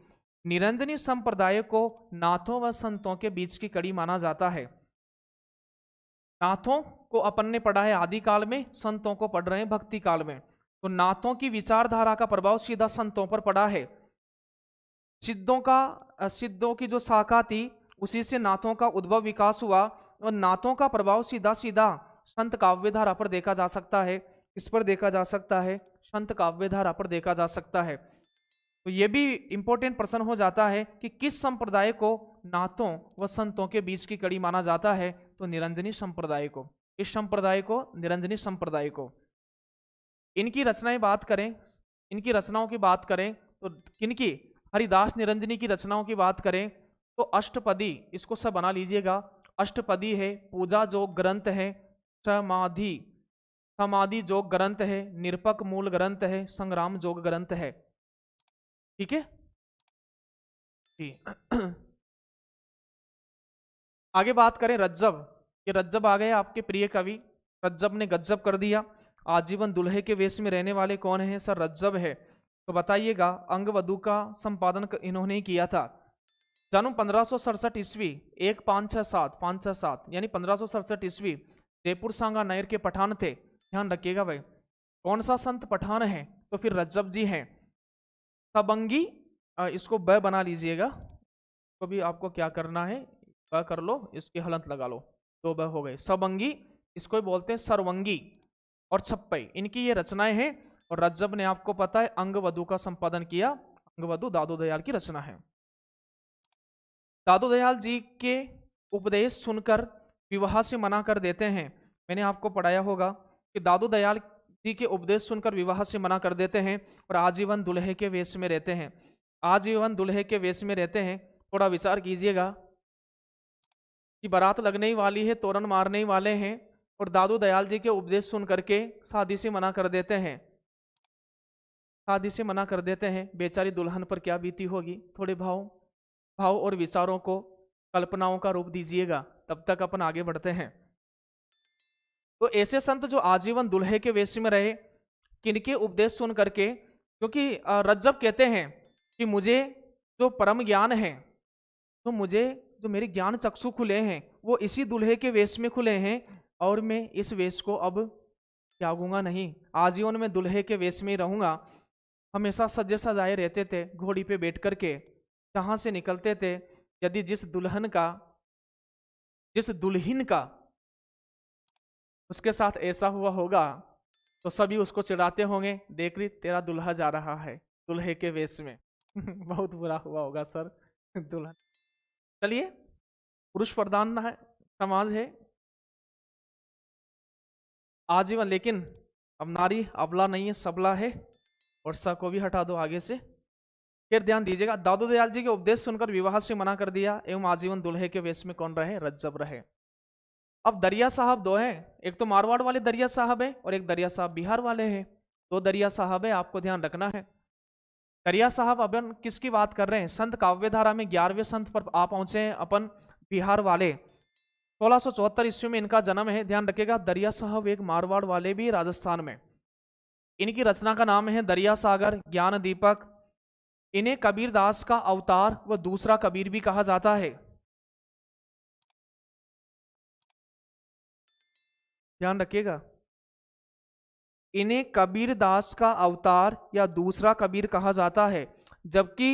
निरंजनी संप्रदाय को नाथों व संतों के बीच की कड़ी माना जाता है। नाथों को अपन ने पढ़ा है आदिकाल में, संतों को पढ़ रहे हैं भक्ति काल में। तो नाथों की विचारधारा का प्रभाव सीधा संतों पर पड़ा है। सिद्धों की जो शाखा थी, उसी से नाथों का उद्भव विकास हुआ, और नाथों का प्रभाव सीधा सीधा संत काव्य धारा पर देखा जा सकता है। इस पर देखा जा सकता है, संत काव्य धारा पर देखा जा सकता है। तो यह भी इंपॉर्टेंट प्रश्न हो जाता है कि किस संप्रदाय को नाथों व संतों के बीच की कड़ी माना जाता है? तो निरंजनी संप्रदाय को। इस संप्रदाय को, निरंजनी संप्रदाय को। इनकी रचनाएं बात करें, इनकी रचनाओं की बात करें तो किनकी? हरिदास निरंजनी की रचनाओं की बात करें तो अष्टपदी, इसको सब बना लीजिएगा। अष्टपदी है, पूजा जो ग्रंथ है, समाधि जोग ग्रंथ है, निरपक मूल ग्रंथ है, संग्राम जोग ग्रंथ है। ठीक है जी। आगे बात करें रज्जब। ये रज्जब आ गए आपके प्रिय कवि। रज्जब ने गज्जब कर दिया। आजीवन दुल्हे के वेश में रहने वाले कौन है? सर रज्जब है। तो बताइएगा, अंगवधु का संपादन इन्होंने ही किया था। जन्म 1567 ईस्वी 1567 यानी 1567 ईस्वी जयपुर सांगा नहर के पठान थे। ध्यान रखिएगा भाई, कौन सा संत पठान है? तो फिर रज्जब जी हैं। सबंगी, इसको ब बना लीजिएगा, तो भी आपको क्या करना है, ब कर लो, इसकी हलंत लगा लो, दो ब हो गए। सबंगी, इसको बोलते हैं सरवंगी और छप्पई, इनकी ये रचनाएं हैं। और रज्जब ने आपको पता है अंगवधु का संपादन किया। अंगवधु दादू दयाल की रचना है। दादू दयाल जी के उपदेश सुनकर विवाह से मना कर देते हैं। मैंने आपको पढ़ाया होगा कि दादू दयाल जी के उपदेश सुनकर विवाह से मना कर देते हैं और आजीवन दुल्हे के वेश में रहते हैं। आजीवन दुल्हे के वेश में रहते हैं। थोड़ा विचार कीजिएगा कि बारात लगने ही वाली है, तोरण मारने ही वाले हैं, और दादू दयाल जी के उपदेश सुन करके शादी से मना कर देते हैं। शादी से मना कर देते हैं। बेचारी दुल्हन पर क्या बीती होगी। थोड़े भाव और विचारों को कल्पनाओं का रूप दीजिएगा, तब तक अपन आगे बढ़ते हैं। तो ऐसे संत जो आजीवन दुल्हे के वेश में रहे, किनके उपदेश सुन करके, क्योंकि रज्जब कहते हैं कि मुझे जो परम ज्ञान है, तो मुझे जो मेरे ज्ञान चक्षु खुले हैं वो इसी दुल्हे के वेश में खुले हैं, और मैं इस वेश को अब त्यागूंगा नहीं। आजीवन में दुल्हे के वेश में ही रहूंगा। हमेशा सजे सजाए रहते थे, घोड़ी पे बैठ करके कहाँ से निकलते थे। यदि जिस दुल्हन का उसके साथ ऐसा हुआ होगा तो सभी उसको चिढ़ाते होंगे, देख रही तेरा दुल्हा जा रहा है दुल्हे के वेश में। बहुत बुरा हुआ होगा सर दुल्हन। चलिए, पुरुष प्रधान है समाज है आजीवन, लेकिन अब नारी अबला नहीं है, सबला है, और स को भी हटा दो आगे से। फिर ध्यान दीजिएगा, दादू दयाल जी के उपदेश सुनकर विवाह से मना कर दिया एवं आजीवन दुल्हे के वेश में कौन रहे? रज्जब रहे। अब दरिया साहब दो हैं, एक तो मारवाड़ वाले दरिया साहब है और एक दरिया साहब बिहार वाले हैं। दो दरिया साहब है, आपको ध्यान रखना है। दरिया साहब अपन किसकी बात कर रहे हैं? संत काव्यधारा में 11वें संत पर आप पहुंचे हैं अपन, बिहार वाले। 1674 ईस्वी में इनका जन्म है। ध्यान रखिएगा, दरिया साहब एक मारवाड़ वाले भी राजस्थान में। इनकी रचना का नाम है दरिया सागर, ज्ञान दीपक। इन्हें कबीर दास का अवतार व दूसरा कबीर भी कहा जाता है। ध्यान रखिएगा, इन्हें कबीर दास का अवतार या दूसरा कबीर कहा जाता है। जबकि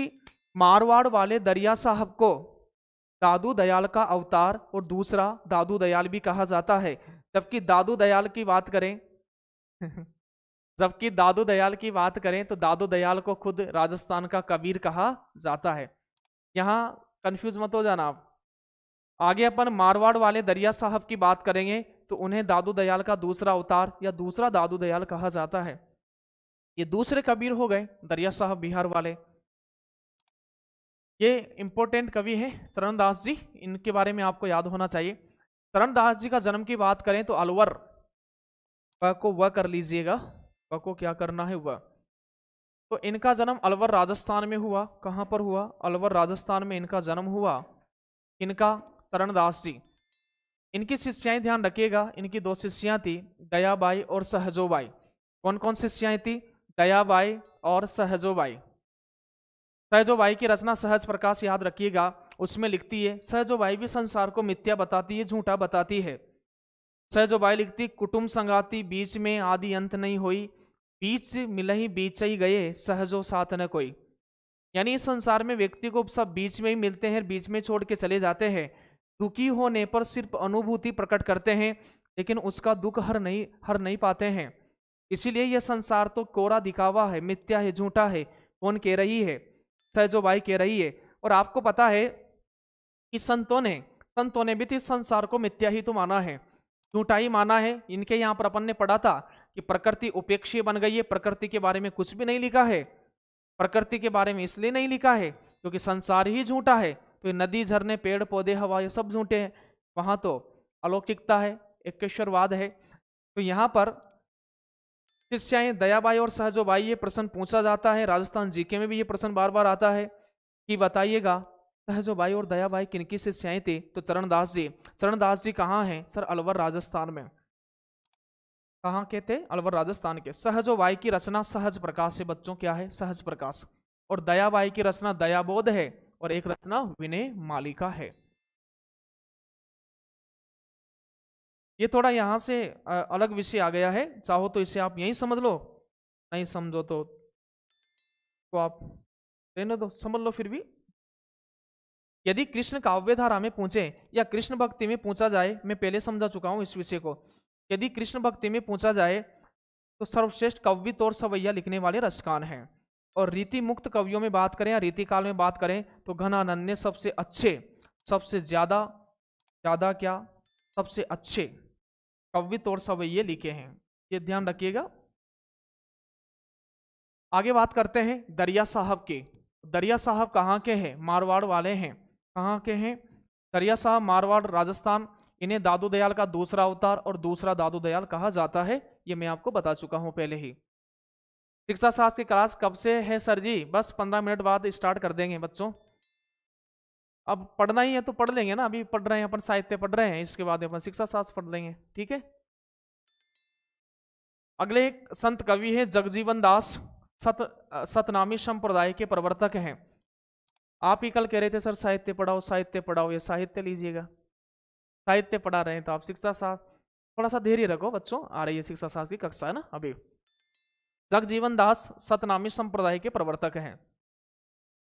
मारवाड़ वाले दरिया साहब को दादू दयाल का अवतार और दूसरा दादू दयाल भी कहा जाता है। जबकि दादू दयाल की बात करें जबकि दादू दयाल की बात करें तो दादू दयाल को खुद राजस्थान का कबीर कहा जाता है। यहां कंफ्यूज मत हो जाना आप। आगे अपन मारवाड़ वाले दरिया साहब की बात करेंगे तो उन्हें दादू दयाल का दूसरा अवतार या दूसरा दादू दयाल कहा जाता है। ये दूसरे कबीर हो गए दरिया साहब बिहार वाले। ये इंपॉर्टेंट कवि है चरणदास जी, इनके बारे में आपको याद होना चाहिए। चरणदास जी का जन्म की बात करें तो अलवर, को वह कर लीजिएगा, वह को क्या करना है वह। तो इनका जन्म अलवर राजस्थान में हुआ। कहां पर हुआ? अलवर राजस्थान में इनका जन्म हुआ। इनका चरणदास जी। इनकी शिष्याएं ध्यान रखिएगा, इनकी दो शिष्यां थी, दयाबाई और सहजोबाई। कौन कौन शिष्याएं थी? दयाबाई और सहजोबाई। सहजोबाई की रचना सहज प्रकाश याद रखिएगा, उसमें लिखती है, सहजोबाई भी संसार को मिथ्या बताती है, झूठा बताती है। सहजोबाई लिखती, कुटुंब संगाती बीच में आदि अंत नहीं होई, बीच मिलही बीच ही गए सहजो साथ न कोई। यानी इस संसार में व्यक्ति को सब बीच में ही मिलते हैं, बीच में छोड़ के चले जाते हैं। दुखी होने पर सिर्फ अनुभूति प्रकट करते हैं, लेकिन उसका दुख हर नहीं पाते हैं। इसीलिए यह संसार तो कोरा दिखावा है, मिथ्या है, झूठा है। कौन कह रही है? सहजोबाई कह रही है। और आपको पता है कि संतों ने भी इस संसार को मिथ्या ही तो माना है, झूठा ही माना है। इनके यहाँ पर अपन ने पढ़ा था कि प्रकृति उपेक्षीय बन गई है, प्रकृति के बारे में कुछ भी नहीं लिखा है। प्रकृति के बारे में इसलिए नहीं लिखा है क्योंकि संसार ही झूठा है। तो ये नदी, झरने, पेड़ पौधे, हवा, ये सब झूठे हैं। वहां तो अलौकिकता है, एकेश्वरवाद है। तो यहाँ पर शिष्याएं दयाबाई और सहजोबाई, ये प्रश्न पूछा जाता है। राजस्थान जीके में भी ये प्रश्न बार बार आता है कि बताइएगा सहजोबाई और दयाबाई किनकी शिष्याएं थी? तो चरणदास जी। चरणदास जी कहाँ हैं? सर अलवर राजस्थान में। कहाँ के थे? अलवर राजस्थान के। सहजोबाई की रचना सहज प्रकाश से, बच्चों क्या है? सहज प्रकाश। और दयाबाई की रचना दयाबोध है। और एक रचना विनय मालिका है। ये थोड़ा यहां से अलग विषय आ गया है, चाहो तो इसे आप यहीं समझ लो, नहीं समझो तो आप रहने दो, समझ लो फिर भी। यदि कृष्ण काव्य धारा में पूछे या कृष्ण भक्ति में पूछा जाए, मैं पहले समझा चुका हूं इस विषय को, यदि कृष्ण भक्ति में पूछा जाए तो सर्वश्रेष्ठ कवित्व और सवैया लिखने वाले रसकान हैं। और रीति मुक्त कवियों में बात करें या रीति काल में बात करें तो घनानंद ने सबसे अच्छे, सबसे ज्यादा क्या, सबसे अच्छे कवित्व और सवैये लिखे हैं, ये ध्यान रखिएगा। आगे बात करते हैं दरिया साहब की। दरिया साहब कहाँ के हैं? मारवाड़ वाले हैं। कहाँ के हैं? दरिया साहब मारवाड़ राजस्थान। इन्हें दादू दयाल का दूसरा अवतार और दूसरा दादू दयाल कहा जाता है, ये मैं आपको बता चुका हूं पहले ही। शिक्षा शास्त्र की क्लास कब से है सर जी? बस 15 मिनट बाद स्टार्ट कर देंगे बच्चों। अब पढ़ना ही है तो पढ़ लेंगे ना, अभी पढ़ रहे हैं अपन, साहित्य पढ़ रहे हैं, इसके बाद अपन शिक्षा शास्त्र पढ़ लेंगे, ठीक है। अगले एक संत कवि है जगजीवन दास, सतनामी संप्रदाय के प्रवर्तक हैं। आप ही कल कह रहे थे सर साहित्य पढ़ाओ साहित्य पढ़ाओ, ये साहित्य लीजिएगा, साहित्य पढ़ा रहे हैं तो आप शिक्षा शास्त्र थोड़ा सा धैर्य रखो बच्चों, आ रही है शिक्षा शास्त्र की कक्षा है ना अभी। जगजीवन दास सतनामी संप्रदाय के प्रवर्तक हैं।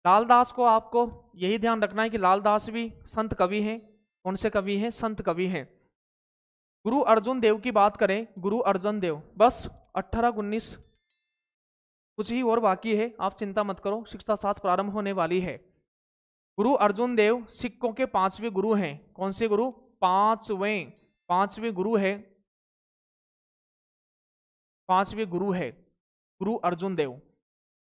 लालदास को आपको यही ध्यान रखना है कि लालदास भी संत कवि हैं। कौन से कवि हैं? संत कवि हैं। गुरु अर्जुन देव की बात करें, गुरु अर्जुन देव बस 18-19 कुछ ही और बाकी है, आप चिंता मत करो, शिक्षा शास्त्र प्रारंभ होने वाली है। गुरु अर्जुन देव सिखों के 5वें गुरु हैं। कौन से गुरु? पांचवें गुरु है, 5वें गुरु है गुरु अर्जुन देव।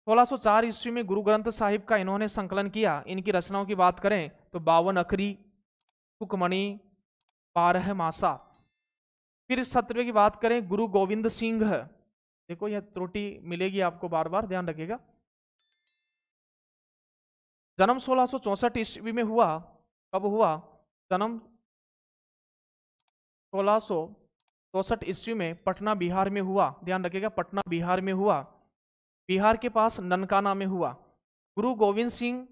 1604 ईस्वी में गुरु ग्रंथ साहिब का इन्होंने संकलन किया। इनकी रचनाओं की बात करें तो 52 अखरी, सुखमणि, 12 मासा। फिर 17वें की बात करें गुरु गोविंद सिंह, देखो यह त्रुटि मिलेगी आपको बार बार, ध्यान रखिएगा। जन्म 1664 ईस्वी में हुआ। कब हुआ जन्म? 1664 ईस्वी में पटना बिहार में हुआ, ध्यान रखिएगा, पटना बिहार में हुआ, बिहार के पास ननकाना में हुआ। गुरु गोविंद सिंह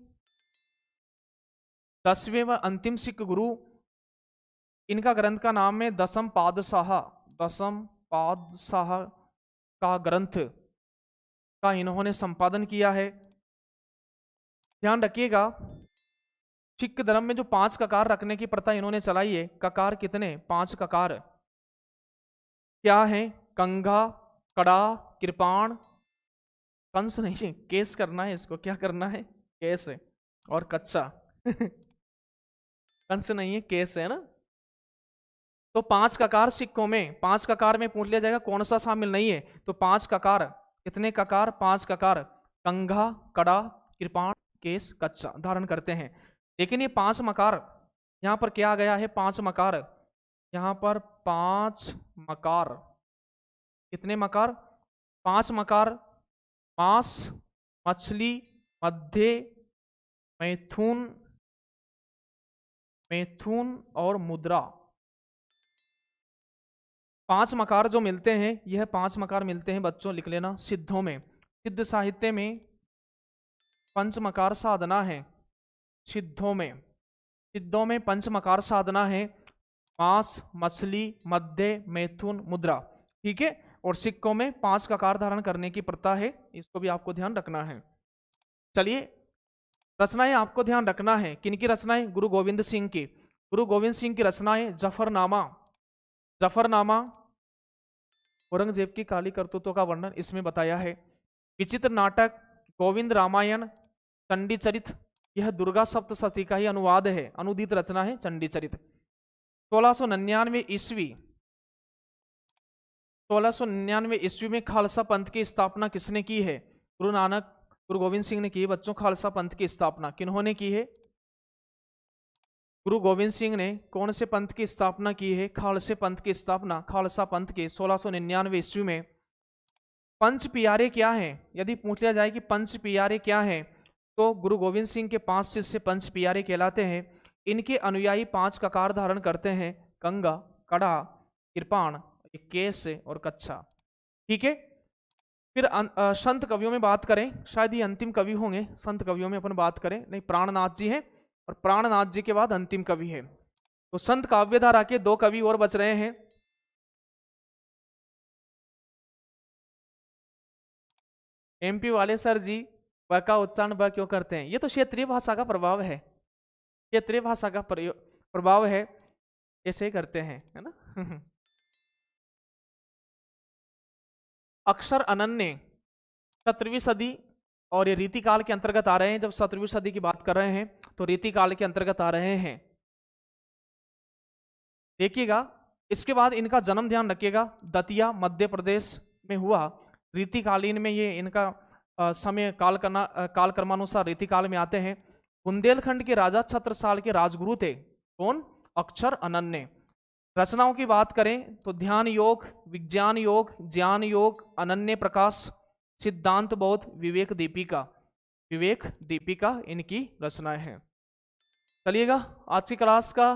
10वें व अंतिम सिख गुरु। इनका ग्रंथ का नाम है दसम पातशाह। दसम पातशाह का ग्रंथ का इन्होंने संपादन किया है। ध्यान रखिएगा, सिख धर्म में जो 5 ककार रखने की प्रथा इन्होंने चलाई है, ककार कितने? 5 ककार क्या है? कंघा, कड़ा, कृपाण, कंस नहीं, केस करना है इसको, क्या करना है? केस और कच्चा कंस नहीं है, केस है ना। तो 5 ककार सिखों में, 5 ककार में पूछ लिया जाएगा कौन सा शामिल नहीं है, तो 5 ककार। कितने ककार? 5 ककार, कंघा, कड़ा, कृपाण, केस, कच्चा धारण करते हैं। लेकिन ये 5 मकार यहां पर क्या गया है? 5 मकार, यहां पर 5 मकार। कितने मकार? 5 मकार। मांस, मछली, मध्य, मैथुन, मैथुन और मुद्रा। 5 मकार जो मिलते हैं, यह 5 मकार मिलते हैं बच्चों, लिख लेना, सिद्धों में। सिद्ध साहित्य में पंचमकार साधना है। सिद्धों में पंचमकार साधना है, मांस, मछली, मध्य, मैथुन, मुद्रा, ठीक है। और सिक्कों में 5 ककार धारण करने की प्रथा है, इसको भी आपको ध्यान रखना है। चलिए, रचनाएं आपको ध्यान रखना है। किनकी रचनाएं? गुरु गोविंद सिंह की। गुरु गोविंद सिंह की रचनाएं जफरनामा, जफरनामा औरंगजेब की काली करतूतों का वर्णन इसमें बताया है। विचित्र नाटक, गोविंद रामायण, चंडी चरित, यह दुर्गा सप्तशती का ही अनुवाद है, अनुदित रचना है चंडी चरित। 1699 ईस्वी में खालसा पंथ की स्थापना किसने की है? गुरु नानक, गुरु गोविंद सिंह ने की है बच्चों खालसा पंथ की स्थापना। किन्होंने की है? गुरु गोविंद सिंह ने कौन से पंथ की स्थापना की है? खालसे पंथ की स्थापना, खालसा पंथ के 1699 ईस्वी में। पंच पियारे क्या हैं? यदि पूछ लिया जाए कि पंच पियारे क्या हैं, तो गुरु गोविंद सिंह के 5 शिष्य पंच पियारे कहलाते हैं। इनके अनुयायी 5 ककार धारण करते हैं, कंगा, कड़ा, कृपाण, केस और कच्चा, ठीक है। फिर संत कवियों में बात करें, शायद ये अंतिम कवि होंगे, संत कवियों में अपन बात करें, नहीं प्राणनाथ जी हैं, और प्राणनाथ जी के बाद अंतिम कवि है। तो संत काव्यधारा के 2 कवि और बच रहे हैं। एमपी वाले सर जी व का उच्चारण ब क्यों करते हैं? ये तो क्षेत्रीय भाषा का प्रभाव है, क्षेत्रीय भाषा का प्रभाव है, ऐसे करते हैं, है ना। अक्षर अनन्य 17वीं सदी, और ये रीतिकाल के अंतर्गत आ रहे हैं। जब 17वीं सदी की बात कर रहे हैं तो रीतिकाल के अंतर्गत आ रहे हैं। देखिएगा, इसके बाद इनका जन्म ध्यान रखिएगा, दतिया मध्य प्रदेश में हुआ। रीतिकालीन में ये इनका समय काल क्रमानुसार रीतिकाल में आते हैं। बुंदेलखंड के राजा छत्रसाल के राजगुरु थे कौन? अक्षर अनन्य। रचनाओं की बात करें तो ध्यान योग, विज्ञान योग, ज्ञान योग, अनन्य प्रकाश, सिद्धांत बोध, विवेक दीपिका, विवेक दीपिका इनकी रचनाएं हैं। चलिएगा, आज की क्लास का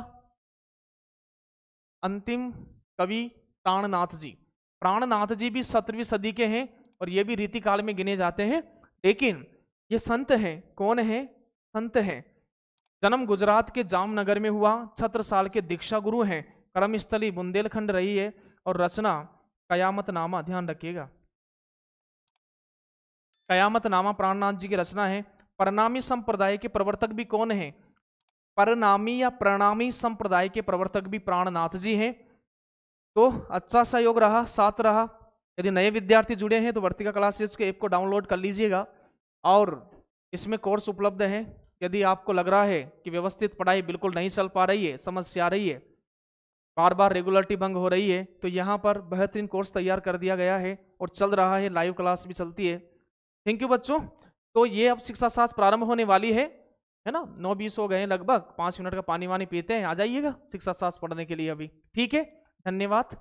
अंतिम कवि प्राणनाथ जी। प्राणनाथ जी भी 17वीं सदी के हैं और ये भी रीतिकाल में गिने जाते हैं, लेकिन ये संत हैं। कौन है? संत हैं। जन्म गुजरात के जामनगर में हुआ, छत्रसाल के दीक्षा गुरु हैं, कर्मस्थली बुंदेलखंड रही है, और रचना कयामतनामा, ध्यान रखिएगा, कयामतनामा प्राणनाथ जी की रचना है। परनामी संप्रदाय के प्रवर्तक भी कौन है? परनामी या प्रणामी संप्रदाय के प्रवर्तक भी प्राणनाथ जी हैं। तो अच्छा सहयोग रहा, साथ रहा। यदि नए विद्यार्थी जुड़े हैं तो वर्तिका क्लासेज के ऐप को डाउनलोड कर लीजिएगा, और इसमें कोर्स उपलब्ध है। यदि आपको लग रहा है कि व्यवस्थित पढ़ाई बिल्कुल नहीं चल पा रही है, समस्या आ रही है, बार बार रेगुलरिटी भंग हो रही है, तो यहाँ पर बेहतरीन कोर्स तैयार कर दिया गया है और चल रहा है, लाइव क्लास भी चलती है। थैंक यू बच्चों। तो ये अब शिक्षा शास्त्र प्रारंभ होने वाली है ना। 9:20 हो गए लगभग, 5 मिनट का पानी वानी पीते हैं, आ जाइएगा शिक्षा शास्त्र पढ़ने के लिए अभी। ठीक है, धन्यवाद।